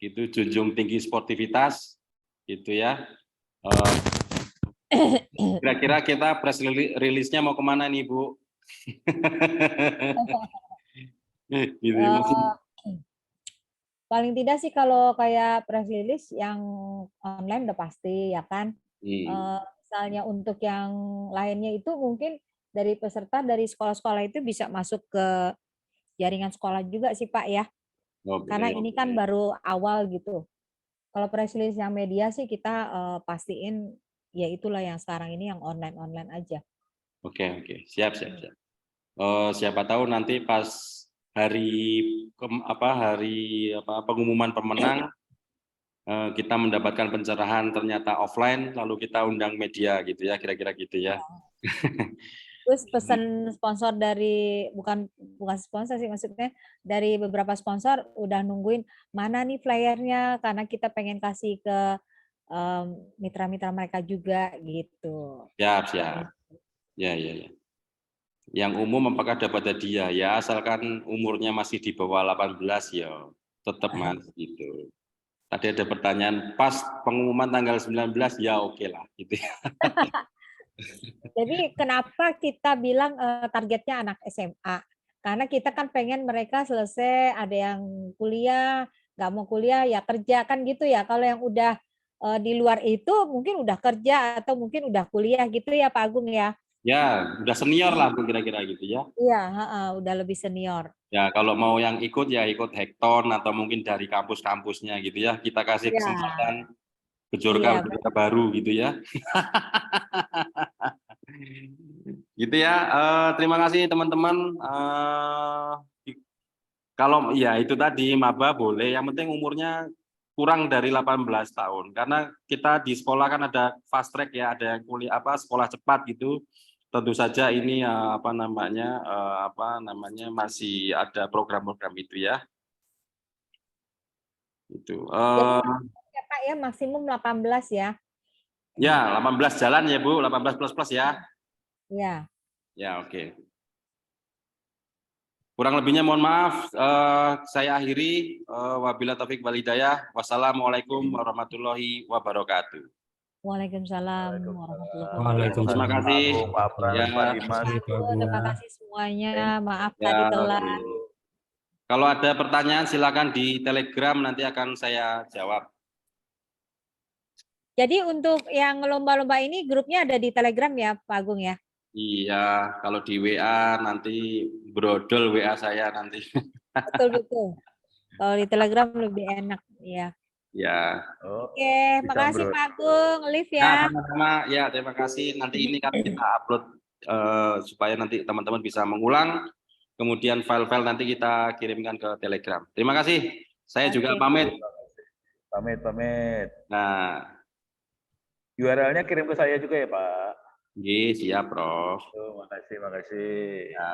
gitu, junjung tinggi sportivitas, gitu ya. Kira-kira kita press release-nya mau kemana nih Bu? Gitu. Paling tidak sih kalau kayak press release yang online udah pasti ya kan. Misalnya untuk yang lainnya itu mungkin dari peserta dari sekolah-sekolah itu bisa masuk ke jaringan sekolah juga sih Pak ya. Karena ini kan baru awal gitu. Kalau press release yang media sih kita pastiin ya itulah yang sekarang ini yang online aja. Oke, siap. Siapa tahu nanti pas hari pengumuman pemenang kita mendapatkan pencerahan ternyata offline lalu kita undang media gitu ya, kira-kira gitu ya. Terus pesan sponsor dari bukan sponsor sih, maksudnya dari beberapa sponsor udah nungguin mana nih flyernya karena kita pengen kasih ke mitra-mitra mereka juga gitu. Siap, siap. Ya, ya, ya. Yang umum apakah dapat hadiah? Ya, asalkan umurnya masih di bawah 18 ya, tetap Mas gitu. Tadi ada pertanyaan, pas pengumuman tanggal 19 ya oke lah gitu ya. Jadi kenapa kita bilang targetnya anak SMA? Karena kita kan pengen mereka selesai, ada yang kuliah, nggak mau kuliah ya kerja kan gitu ya. Kalau yang udah di luar itu mungkin udah kerja atau mungkin udah kuliah gitu ya Pak Agung ya. Ya, udah senior lah kira-kira gitu ya. Iya, udah lebih senior. Ya, kalau mau yang ikut ya ikut hekton atau mungkin dari kampus-kampusnya gitu ya. Kita kasih Iya. kesempatan Iya, bejorka baru gitu ya. Gitu ya. Terima kasih teman-teman. Kalau ya itu tadi maba boleh, yang penting umurnya kurang dari 18 tahun. Karena kita di sekolah kan ada fast track ya, ada yang kuliah sekolah cepat gitu. Tentu saja ini apa namanya masih ada program-program itu ya. Itu. ya Pak ya maksimum 18 ya. Ya, 18 jalan ya Bu, 18 plus ya. Iya. Ya, oke. Kurang lebihnya mohon maaf, saya akhiri. Wabillahi taufik wal hidayah. Wassalamualaikum warahmatullahi wabarakatuh. Waalaikumsalam warahmatullahi wabarakatuh. Waalaikumsalam. Terima kasih. Pak Pras, Ya. Pak Dimas. Terima kasih semuanya. Maaf Ya, tadi telat. kalau ada pertanyaan silakan di Telegram, nanti akan saya jawab. Jadi untuk yang lomba-lomba ini grupnya ada di Telegram ya Pak Agung ya? Iya, kalau di WA nanti brodol WA saya nanti. Betul. Kalau di Telegram lebih enak ya. Ya. Oke, makasih Pak Agung, live Ya, ya. sama-sama. Ya, terima kasih. Nanti ini kan kita upload supaya nanti teman-teman bisa mengulang. Kemudian file-file nanti kita kirimkan ke Telegram. Terima kasih. Saya juga Oke. pamit. Pamit. Nah, URL-nya kirim ke saya juga ya Pak. siap, Prof. Makasih. Ya.